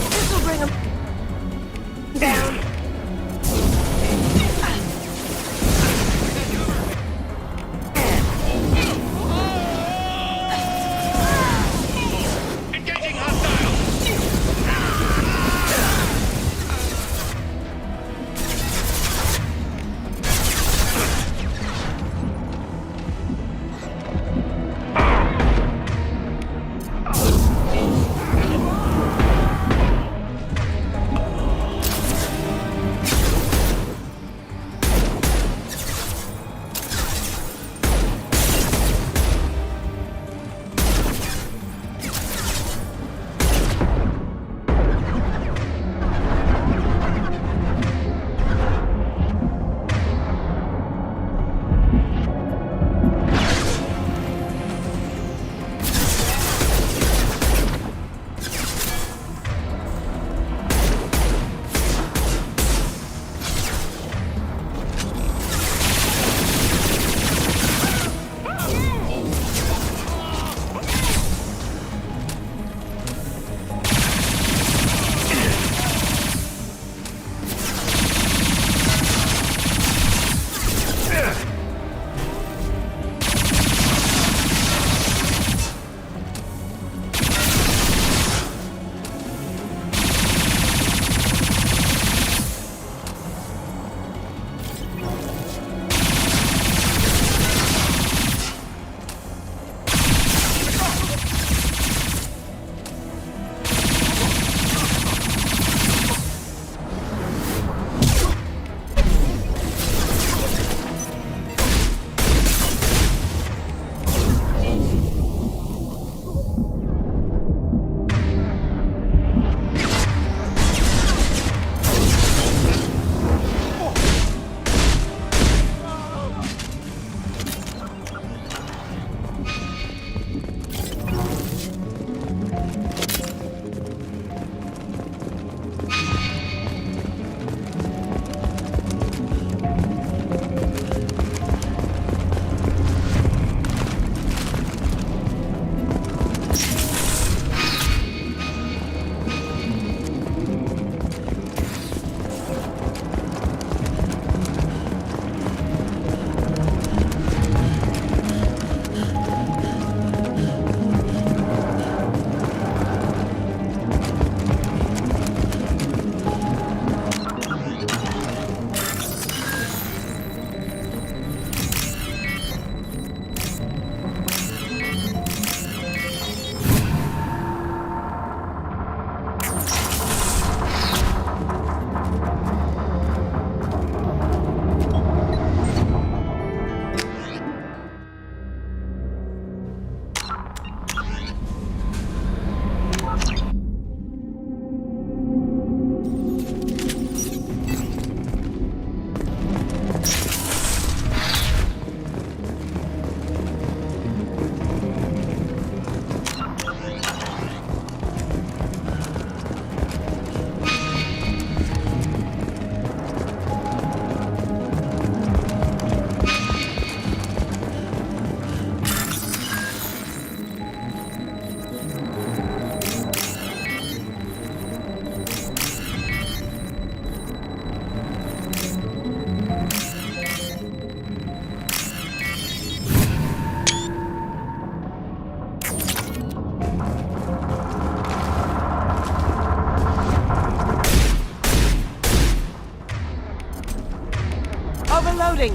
This'll bring him down. Overloading!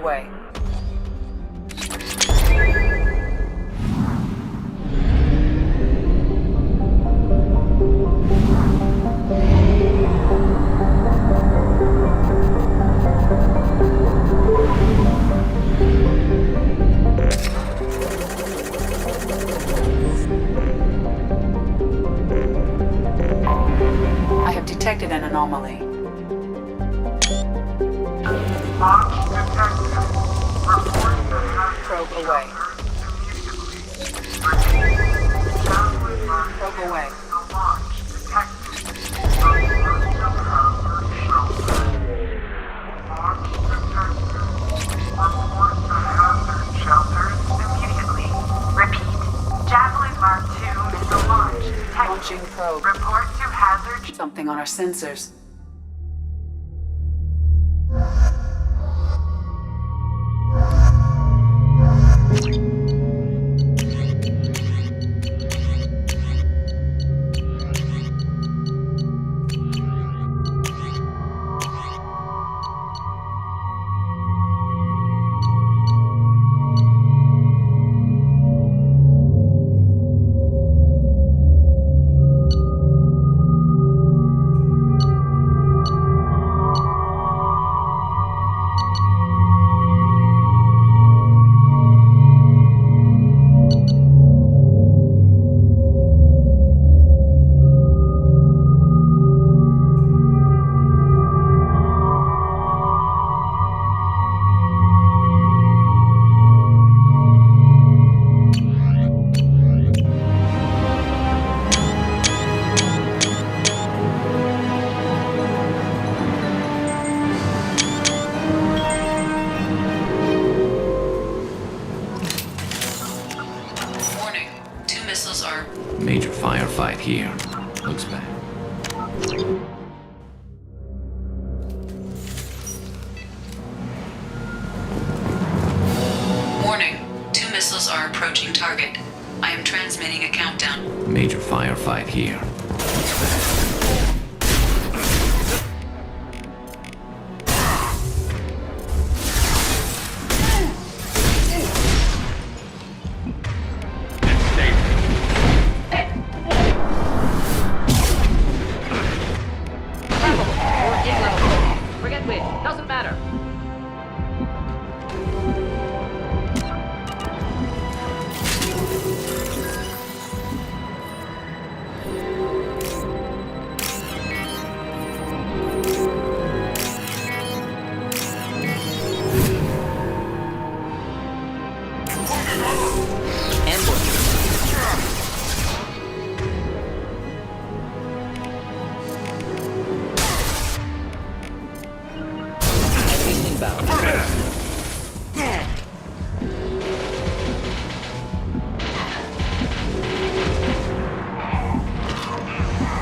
away. I have detected an anomaly. Probe away. Probe away. Launching probe. Report to hazard. Something on our sensors. Major firefight here. Looks bad. Warning. 2 missiles are approaching target. I am transmitting a countdown. Major firefight here. Looks bad. Doesn't matter.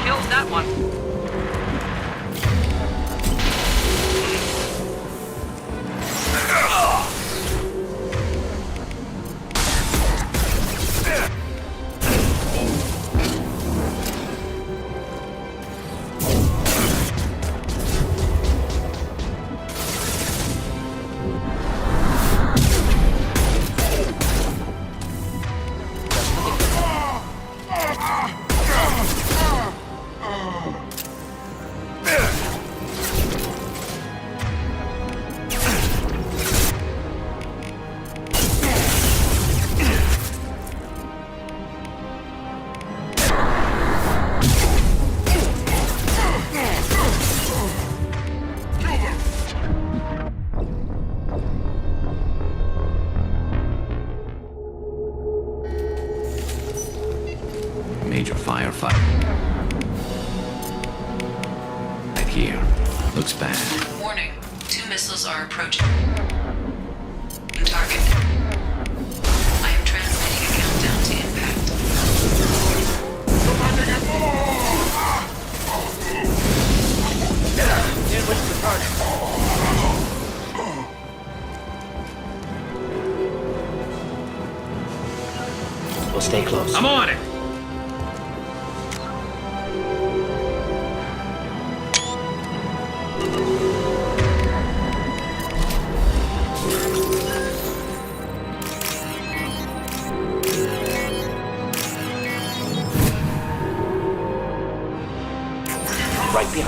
Killed that one. Major firefight. Right here. Looks bad. Warning. 2 missiles are approaching target. I am transmitting a countdown to impact. In with the target. We'll stay close. I'm on it!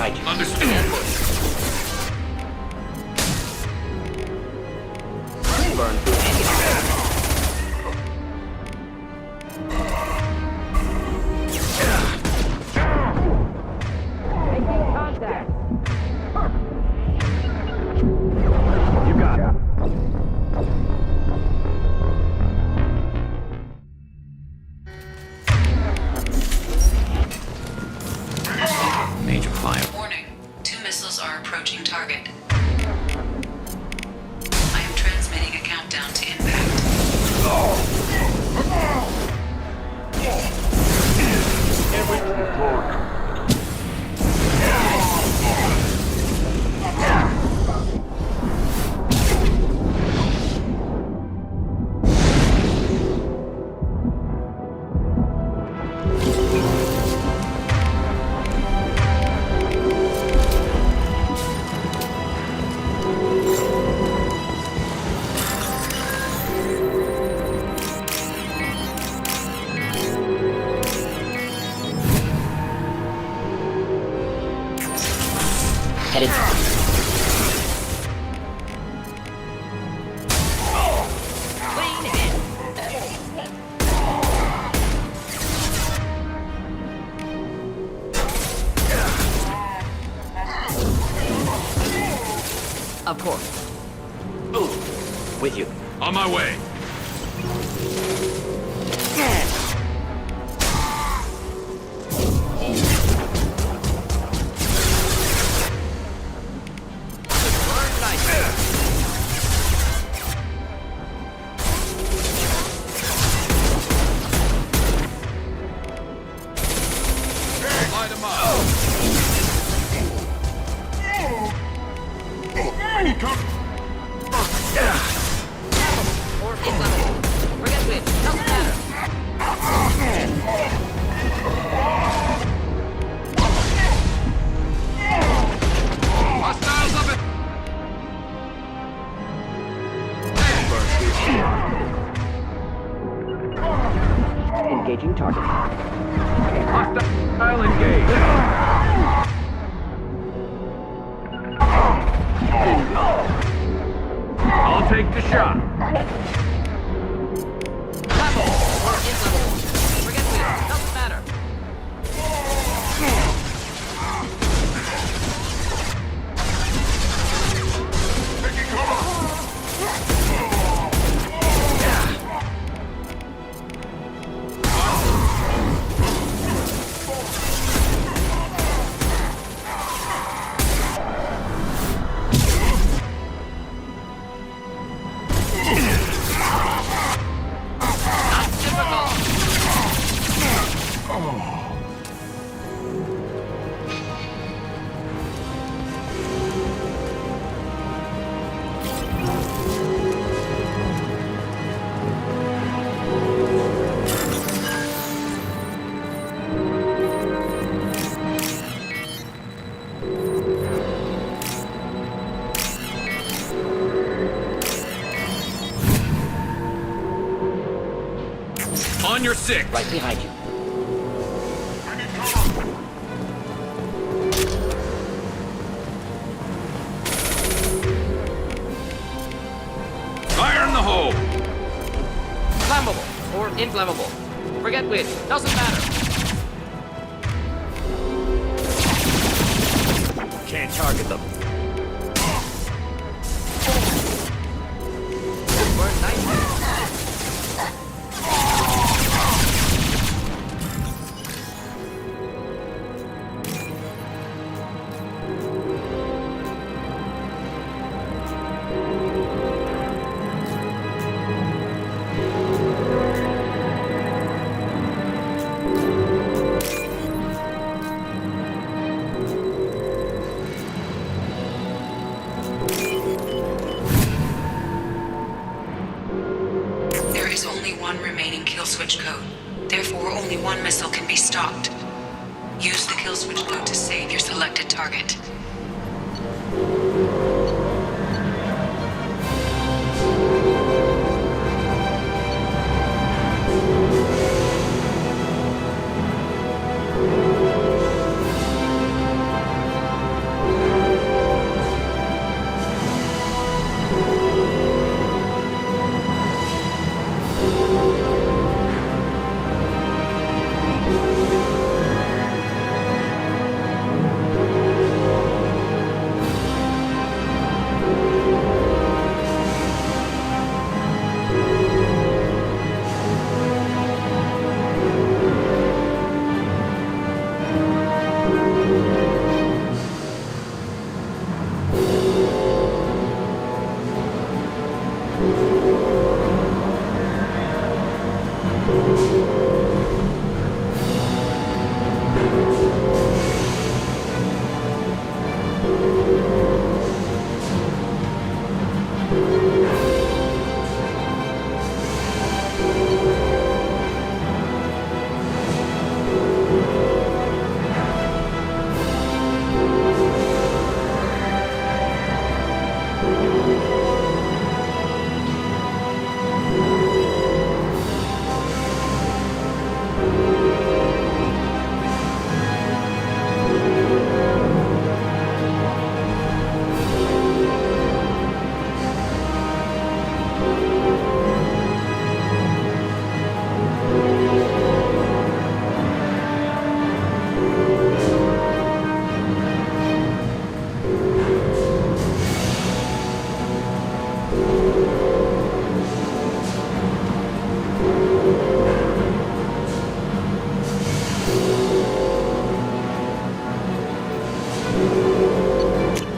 behind you. Understood. Burn through any You got it. Major fire. Warning. 2 missiles are approaching target. I am transmitting a countdown to impact. headed. Of course. With you. On my way. Light 'em up. Or inflammable. Forget which. Doesn't matter. Hostiles up it. Engaging target. Hostile engaged. I'll take the shot. Or inflammable. Forget which. Doesn't matter. On your six. Right behind you. Fire in the hole. Flammable. Or inflammable. Forget which. Doesn't matter. Can't target them. Burn nicely. There is only one remaining kill switch code. Therefore, only one missile can be stopped. Use the kill switch code to save your selected target.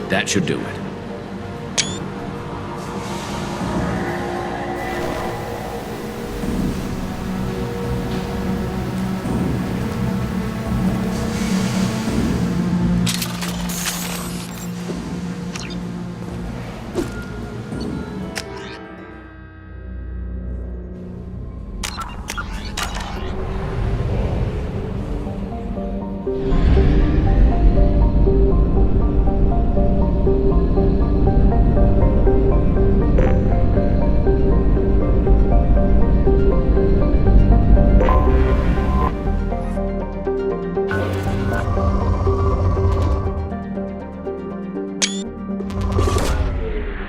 That should do it.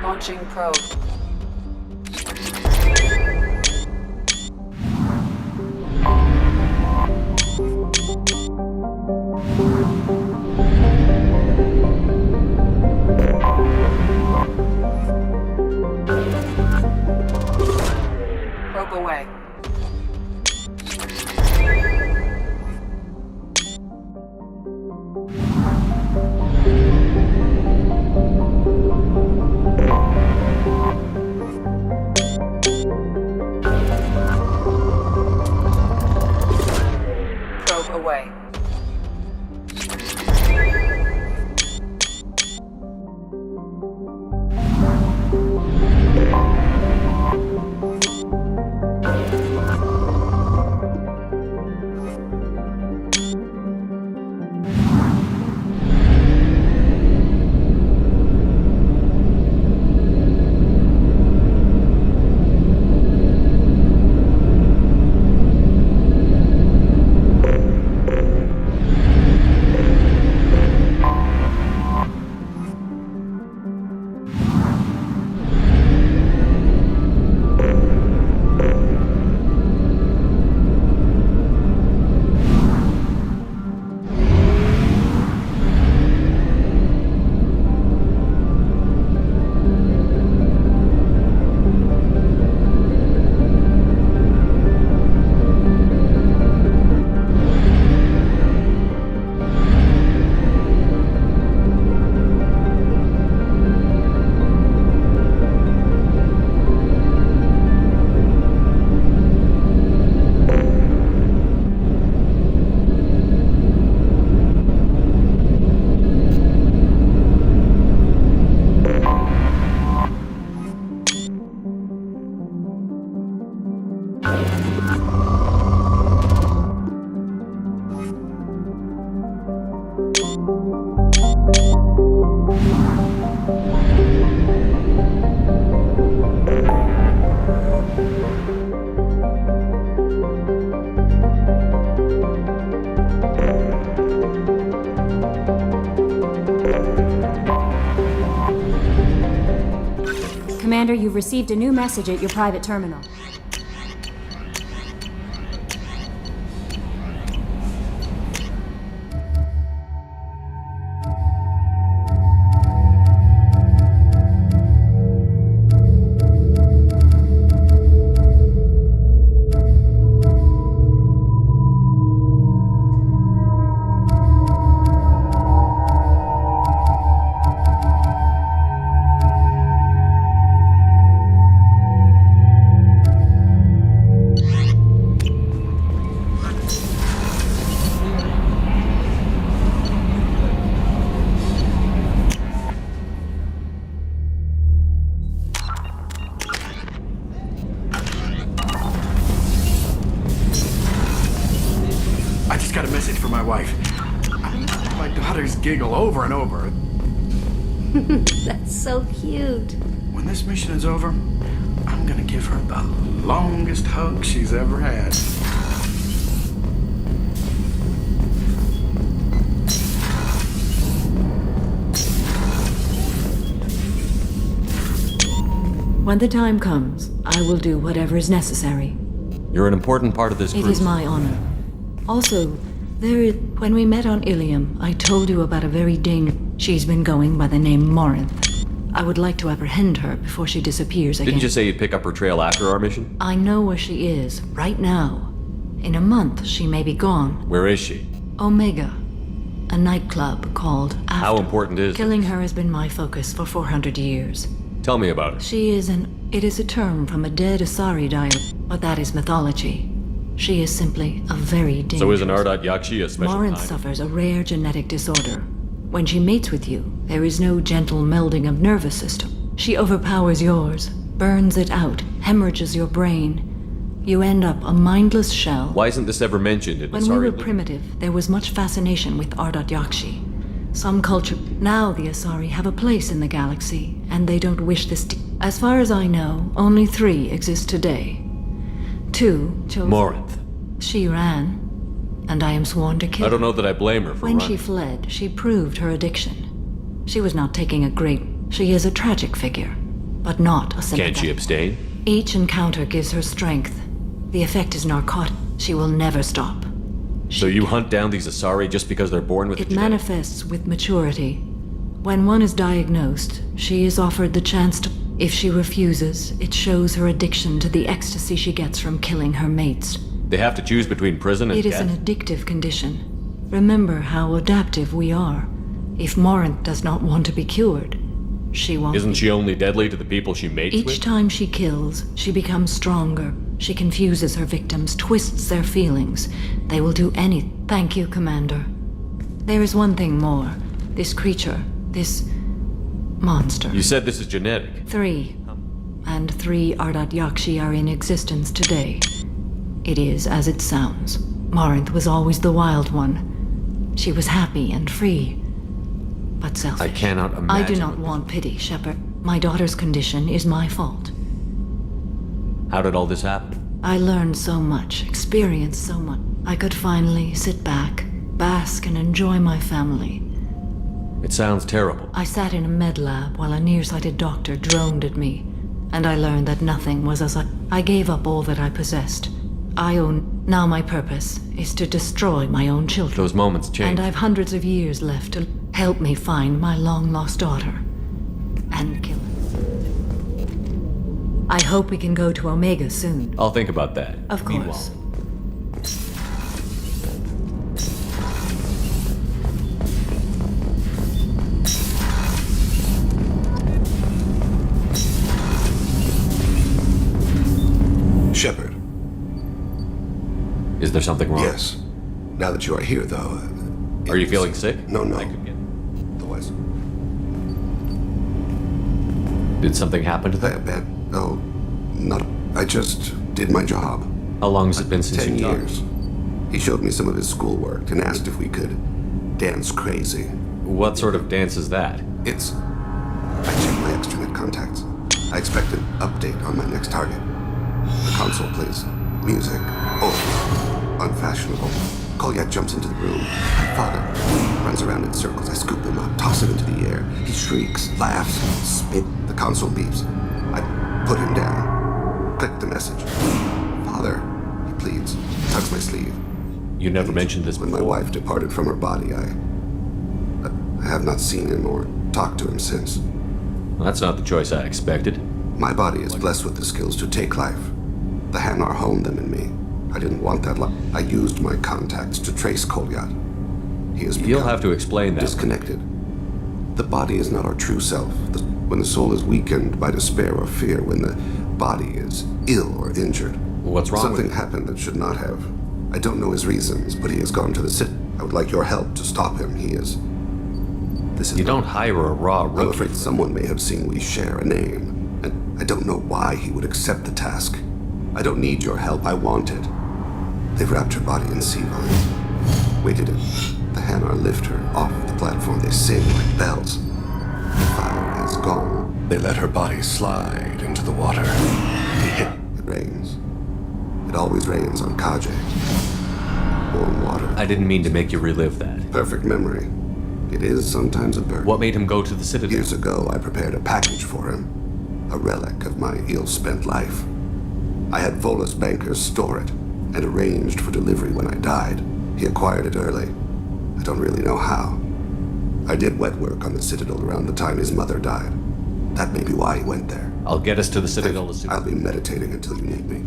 Launching probe. Probe away. Probe away. Commander, you've received a new message at your private terminal. wife. My daughters giggle over and over. That's so cute. When this mission is over, I'm gonna give her the longest hug she's ever had. When the time comes, I will do whatever is necessary. You're an important part of this It group. is my honor. Also, when we met on Ilium, I told you about a very She's been going by the name Morinth. I would like to apprehend her before she disappears again. Didn't you say you'd pick up her trail after our mission? I know where she is, right now. In a month, she may be gone. Where is she? Omega. A nightclub called After. How important is it? Killing her has been my focus for 400 years. Tell me about her. It is a term from a dead Asari dialect, but that is mythology. She is simply a very dangerous... So is an Ardat Yakshi a special Morinth kind? suffers a rare genetic disorder. When she mates with you, there is no gentle melding of nervous system. She overpowers yours, burns it out, hemorrhages your brain. You end up a mindless shell. Why isn't this ever mentioned in When Asari? we were primitive, there was much fascination with Ardat Yakshi. Some culture... Now the Asari have a place in the galaxy, and they don't wish this to... As far as I know, only 3 exist today. 2 chose... Morinth. She ran, and I am sworn to kill I don't know that I blame her for When running. she fled, she proved her addiction. She was not taking a great... She is a tragic figure, but not a sympathetic. Can't she abstain? Each encounter gives her strength. The effect is narcotic. She will never stop. So you hunt down these Asari just because they're born with It the genetic? manifests with maturity. When one is diagnosed, she is offered the chance to... If she refuses, it shows her addiction to the ecstasy she gets from killing her mates. They have to choose between prison and It is death? an addictive condition. Remember how adaptive we are. If Morinth does not want to be cured, she won't. Isn't she only deadly to the people she mates Each with? time she kills, she becomes stronger. She confuses her victims, twists their feelings. They will do anything. Thank you, Commander. There is one thing more. This creature, this monster. You said this is genetic. 3. And 3 Ardat Yakshi are in existence today. It is as it sounds. Morinth was always the wild one. She was happy and free, but selfish. I cannot imagine. I do not want pity, Shepard. My daughter's condition is my fault. How did all this happen? I learned so much, experienced so much. I could finally sit back, bask, and enjoy my family. It sounds terrible. I sat in a med lab while a nearsighted doctor droned at me, and I learned that nothing was as I gave up all that I possessed. Now my purpose is to destroy my own children. Those moments change. And I've hundreds of years left to help me find my long-lost daughter and kill her. I hope we can go to Omega soon. I'll think about that. Of course. Shepard. Is there something wrong? Yes. Now that you are here, though... Are you feeling sick? No. Otherwise... Did something happen to them? Oh, not... I just did my job. How long has it been since 10 you talked? years. He showed me some of his schoolwork and asked if we could dance crazy. What sort of dance is that? It's... I checked my extranet contacts. I expect an update on my next target. The console plays music. Oh, unfashionable. Kolyak jumps into the room. My father runs around in circles. I scoop him up, toss him into the air. He shrieks, laughs, spit. The console beeps. I put him down. Click the message. Father, he pleads. Tugs my sleeve. You never mentioned this When before. my wife departed from her body, I have not seen him or talked to him since. Well, that's not the choice I expected. My body is blessed with the skills to take life. The Hanar honed them in me. I didn't want that life. I used my contacts to trace Kolyat. He has You'll have to explain that. Disconnected. The body is not our true self. When the soul is weakened by despair or fear, when the body is ill or injured. What's wrong Something with it? happened that should not have. I don't know his reasons, but he has gone to the city. I would like your help to stop him. He is... This is You don't hire a raw I'm rookie. afraid someone may have seen we share a name, and I don't know why he would accept the task. I don't need your help. I want it. They've wrapped her body in sea vines. We did it. The Hanar lift her off the platform. They sing like bells. The fire is gone. They let her body slide into the water. It rains. It always rains on Kaje. Warm water. I didn't mean to make you relive that. Perfect memory. It is sometimes a burden. What made him go to the Citadel? Years ago, I prepared a package for him. A relic of my ill-spent life. I had Volus bankers store it, and arranged for delivery when I died. He acquired it early. I don't really know how. I did wet work on the Citadel around the time his mother died. That may be why he went there. I'll get us to the Citadel as soon. I'll be meditating until you need me.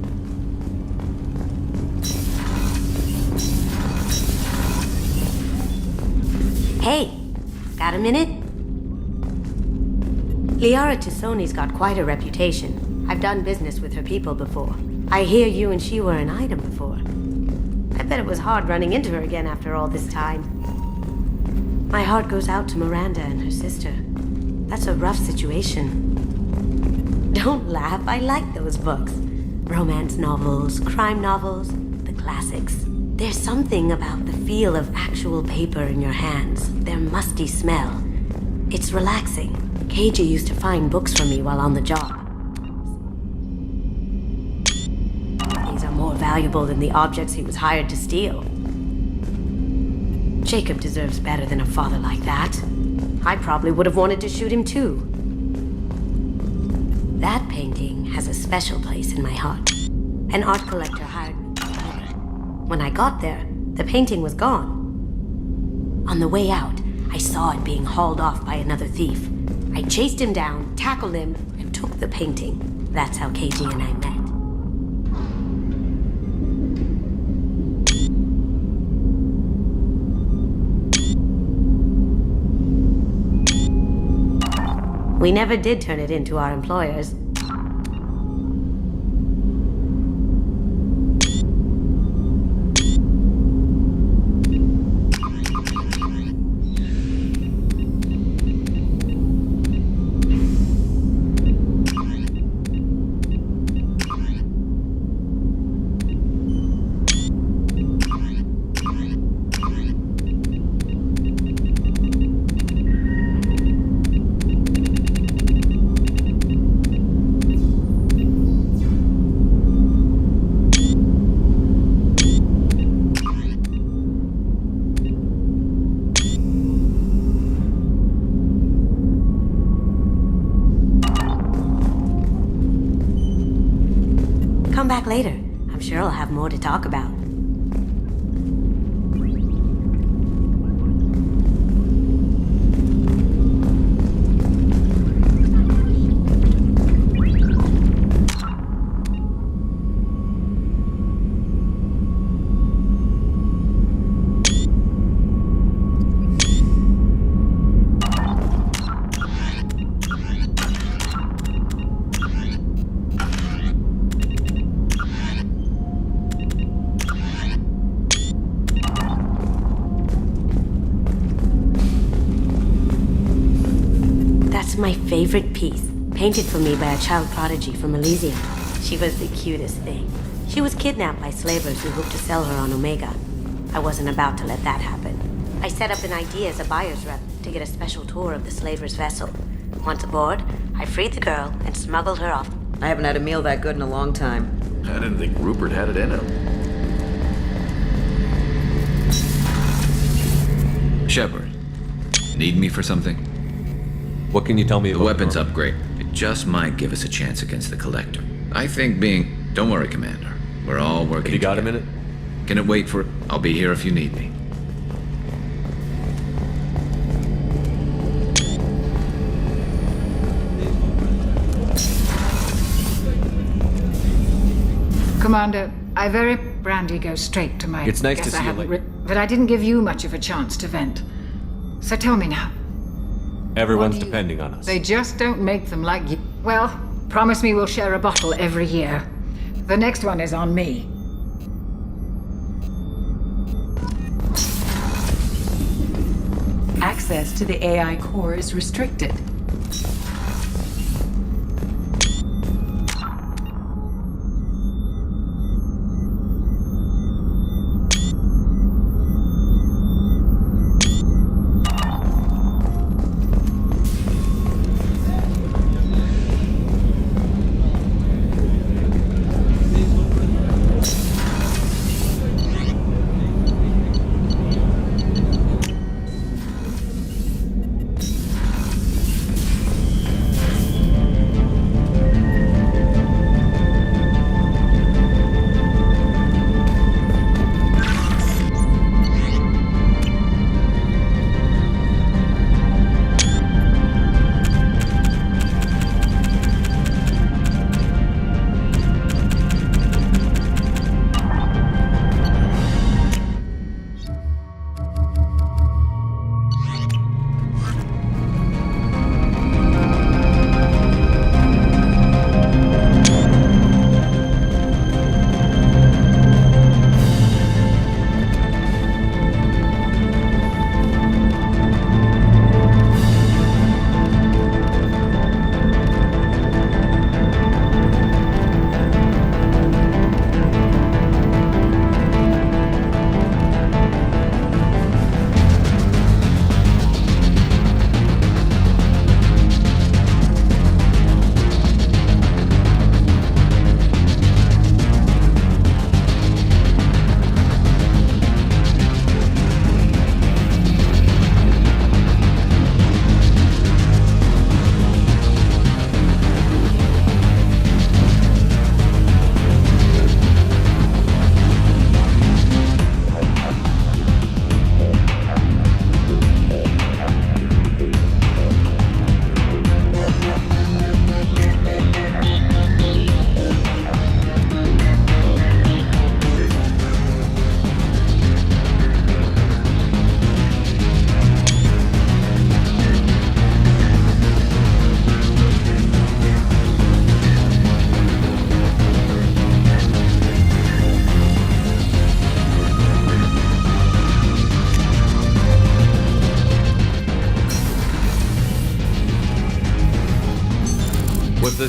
Hey, got a minute? Liara Tassoni's got quite a reputation. I've done business with her people before. I hear you and she were an item before. I bet it was hard running into her again after all this time. My heart goes out to Miranda and her sister. That's a rough situation. Don't laugh, I like those books. Romance novels, crime novels, the classics. There's something about the feel of actual paper in your hands, their musty smell. It's relaxing. Keiji used to find books for me while on the job. These are more valuable than the objects he was hired to steal. Jacob deserves better than a father like that. I probably would have wanted to shoot him too. That painting has a special place in my heart. An art collector hired me. When I got there, the painting was gone. On the way out, I saw it being hauled off by another thief. I chased him down, tackled him, and took the painting. That's how Keiji and I met. We never did turn it into our employers. Come back later. I'm sure I'll have more to talk about. My favorite piece, painted for me by a child prodigy from Elysium. She was the cutest thing. She was kidnapped by slavers who hoped to sell her on Omega. I wasn't about to let that happen. I set up an ID as a buyer's rep to get a special tour of the slaver's vessel. Once aboard, I freed the girl and smuggled her off. I haven't had a meal that good in a long time. I didn't think Rupert had it in him. Shepard, need me for something? What can you tell me about the weapons upgrade? It just might give us a chance against the Collector. I think being... Don't worry, Commander. We're all working. You got a minute? Can it wait for... I'll be here if you need me. Commander, I very Brandy goes straight to my... It's nice to see you late. But I didn't give you much of a chance to vent. So tell me now. Everyone's depending on us. They just don't make them like you. Well, promise me we'll share a bottle every year. The next one is on me. Access to the AI core is restricted.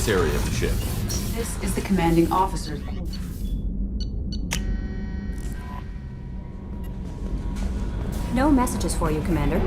this area of the ship? This is the commanding officer. No messages for you, Commander.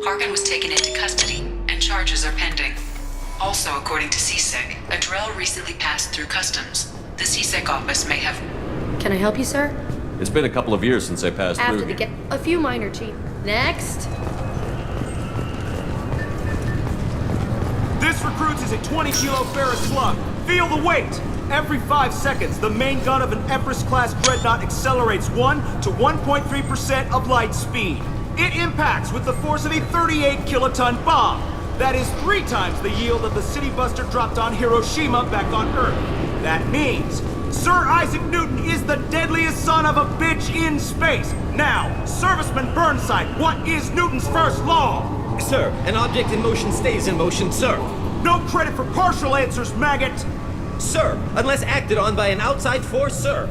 Harkin was taken into custody, and charges are pending. Also, according to CSEC, a Drell recently passed through customs. The CSEC office may have... Can I help you, sir? It's been a couple of years since I passed After through we here. get a few minor cheat. Next. This recruits is a 20-kilo Ferris slug. Feel the weight! Every 5 seconds, the main gun of an Empress-class dreadnought accelerates 1 to 1.3% of light speed. It impacts with the force of a 38-kiloton bomb. That is 3 times the yield of the City Buster dropped on Hiroshima back on Earth. That means Sir Isaac Newton is the deadliest son of a bitch in space. Now, Serviceman Burnside, what is Newton's first law? Sir, an object in motion stays in motion, sir. No credit for partial answers, maggot! Sir, unless acted on by an outside force, sir.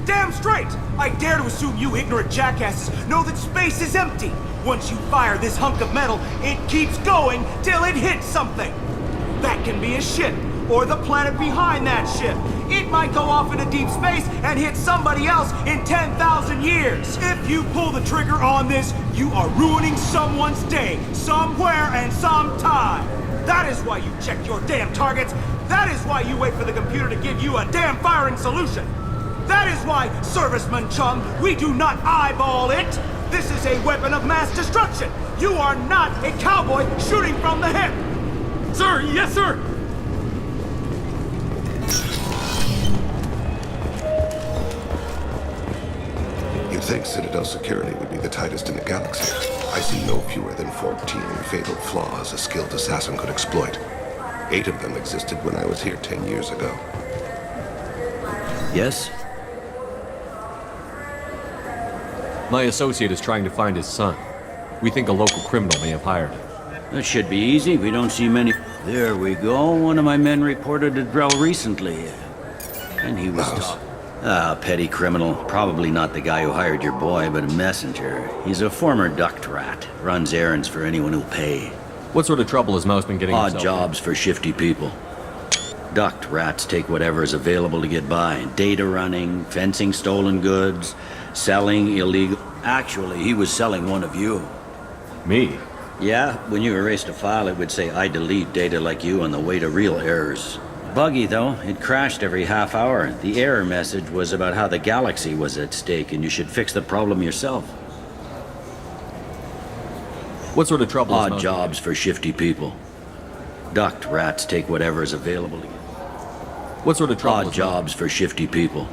Damn straight! I dare to assume you ignorant jackasses know that space is empty. Once you fire this hunk of metal, it keeps going till it hits something. That can be a ship, or the planet behind that ship. It might go off into deep space and hit somebody else in 10,000 years. If you pull the trigger on this, you are ruining someone's day, somewhere and sometime. That is why you check your damn targets. That is why you wait for the computer to give you a damn firing solution. That is why, Serviceman Chum, we do not eyeball it. This is a weapon of mass destruction. You are not a cowboy shooting from the hip. Sir, yes, sir. You'd think Citadel security would be the tightest in the galaxy. I see no fewer than 14 fatal flaws a skilled assassin could exploit. 8 of them existed when I was here 10 years ago. Yes? My associate is trying to find his son. We think a local criminal may have hired him. That should be easy. We don't see many. There we go. One of my men reported a Drell recently. And he was petty criminal. Probably not the guy who hired your boy, but a messenger. He's a former duct rat. Runs errands for anyone who'll pay. What sort of trouble has Mouse been getting Odd himself jobs for shifty people. Duct rats take whatever is available to get by. Data running, fencing stolen goods, selling illegal... Actually, he was selling one of you. Me? Yeah, when you erased a file, it would say, I delete data like you on the way to real errors. Buggy, though. It crashed every half hour. The error message was about how the galaxy was at stake, and you should fix the problem yourself. What sort of trouble is Odd jobs for shifty people. Duct rats take whatever is available to get. What sort of trouble? Odd jobs for shifty people.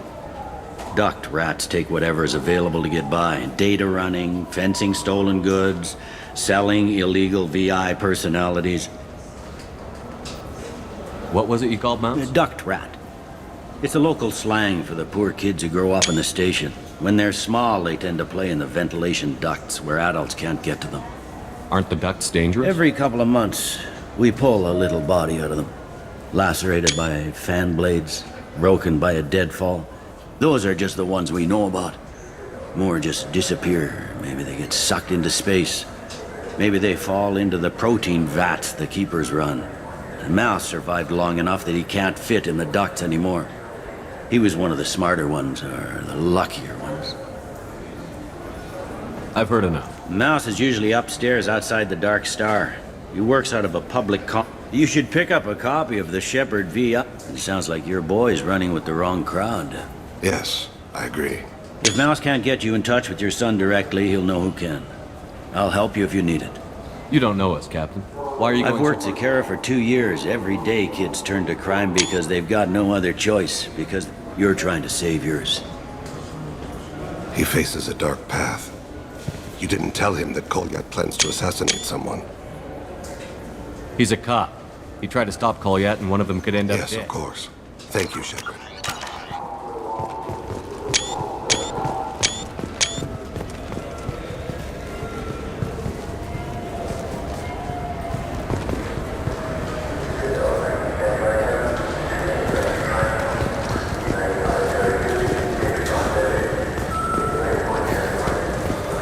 Duct rats take whatever is available to get by. Data running, fencing stolen goods, selling illegal VI personalities. What was it you called Mouse? A duct rat. It's a local slang for the poor kids who grow up in the station. When they're small, they tend to play in the ventilation ducts where adults can't get to them. Aren't the ducts dangerous? Every couple of months, we pull a little body out of them. Lacerated by fan blades, broken by a deadfall. Those are just the ones we know about. More just disappear. Maybe they get sucked into space. Maybe they fall into the protein vats the keepers run. And Mouse survived long enough that he can't fit in the ducts anymore. He was one of the smarter ones, or the luckier ones. I've heard enough. Mouse is usually upstairs outside the Dark Star. He works out of a public You should pick up a copy of the Shepherd VI. It sounds like your boy's running with the wrong crowd. Yes, I agree. If Mouse can't get you in touch with your son directly, he'll know who can. I'll help you if you need it. You don't know us, Captain. Why are you going I've worked Zakera for 2 years. Every day kids turn to crime because they've got no other choice. Because you're trying to save yours. He faces a dark path. You didn't tell him that Kolyat plans to assassinate someone. He's a cop. He tried to stop Kolyat and one of them could end up dead. Yes, of course. Thank you, Shepard.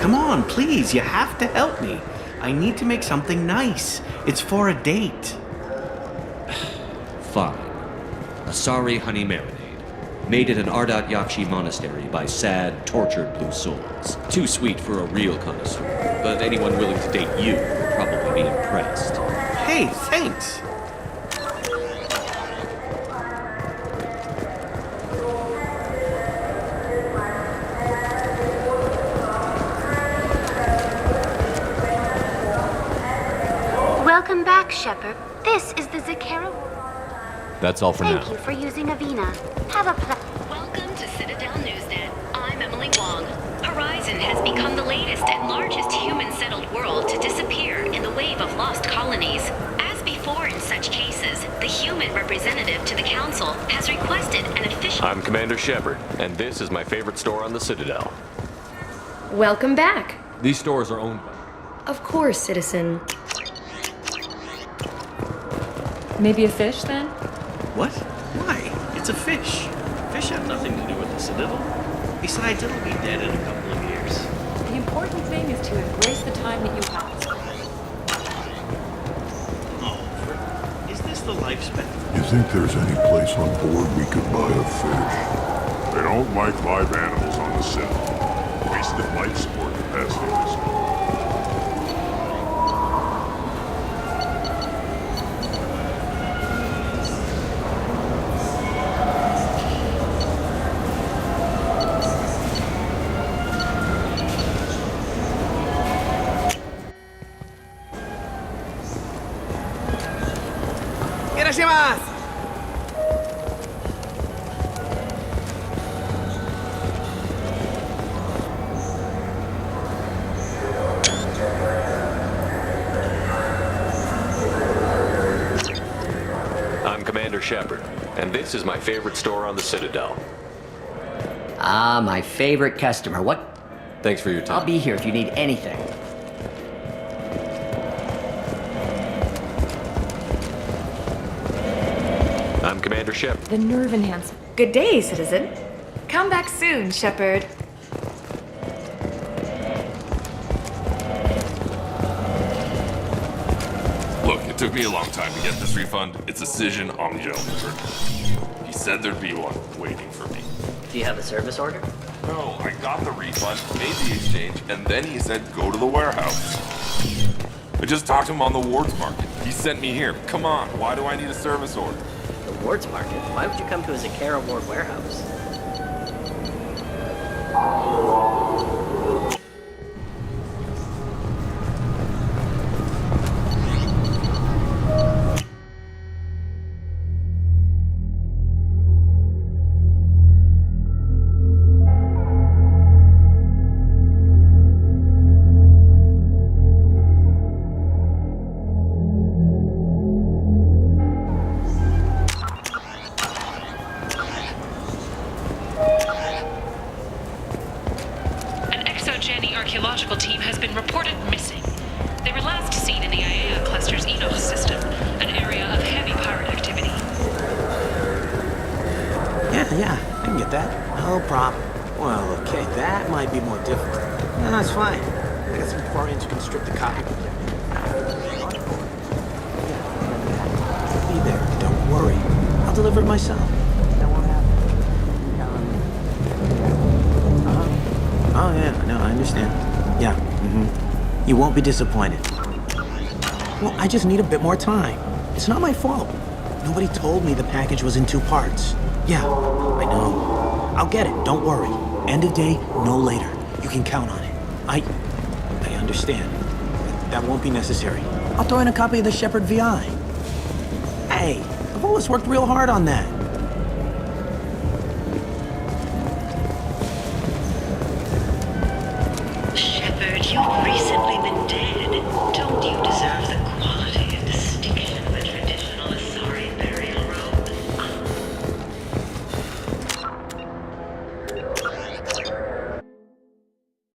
Come on, please, you have to help me. I need to make something nice. It's for a date. Fine. Asari honey marinade. Made at an Ardat Yakshi monastery by sad, tortured blue souls. Too sweet for a real connoisseur, but anyone willing to date you would probably be impressed. Hey, thanks. Welcome back, Shepard. This is the Zakera. That's all for Thank now. you for using Avina. Have a Welcome to Citadel Newsnet. I'm Emily Wong. Horizon has become the latest and largest human-settled world to disappear in the wave of lost colonies. As before in such cases, the human representative to the Council has requested an official... I'm Commander Shepard, and this is my favorite store on the Citadel. Welcome back. These stores are owned by... Of course, citizen. Maybe a fish, then? What? Why? It's a fish. Fish have nothing to do with the Citadel. Besides, it'll be dead in a couple of years. The important thing is to embrace the time that you have. Oh, is this the lifespan? You think there's any place on board we could buy a fish? They don't like live animals on the Citadel. Wasted life support capacity this one. I'm Commander Shepard, and this is my favorite store on the Citadel. Ah, my favorite customer. What? Thanks for your time. I'll be here if you need anything. I'm Commander Shepard. The nerve enhancer. Good day, citizen. Come back soon, Shepard. Look, it took me a long time to get this refund. It's a Cision Omnigel return. He said there'd be one waiting for me. Do you have a service order? No, I got the refund, made the exchange, and then he said go to the warehouse. I just talked to him on the Wards Market. He sent me here. Come on, why do I need a service order? The Wards Market? Why would you come to a Zakera Ward warehouse? the archaeological team has been reported missing. They were last seen in the Aiea cluster's Enos system, an area of heavy pirate activity. Yeah, I can get that. No problem. Well, okay, that might be more difficult. No, that's fine. I got some Quarians who can strip the copy. Be there, don't worry. I'll deliver it myself. That won't happen. Oh, yeah, no, I understand. Yeah, You won't be disappointed. Well, I just need a bit more time. It's not my fault. Nobody told me the package was in 2 parts. Yeah, I know. I'll get it, don't worry. End of day, no later. You can count on it. I understand. That won't be necessary. I'll throw in a copy of the Shepard VI. Hey, I've always worked real hard on that.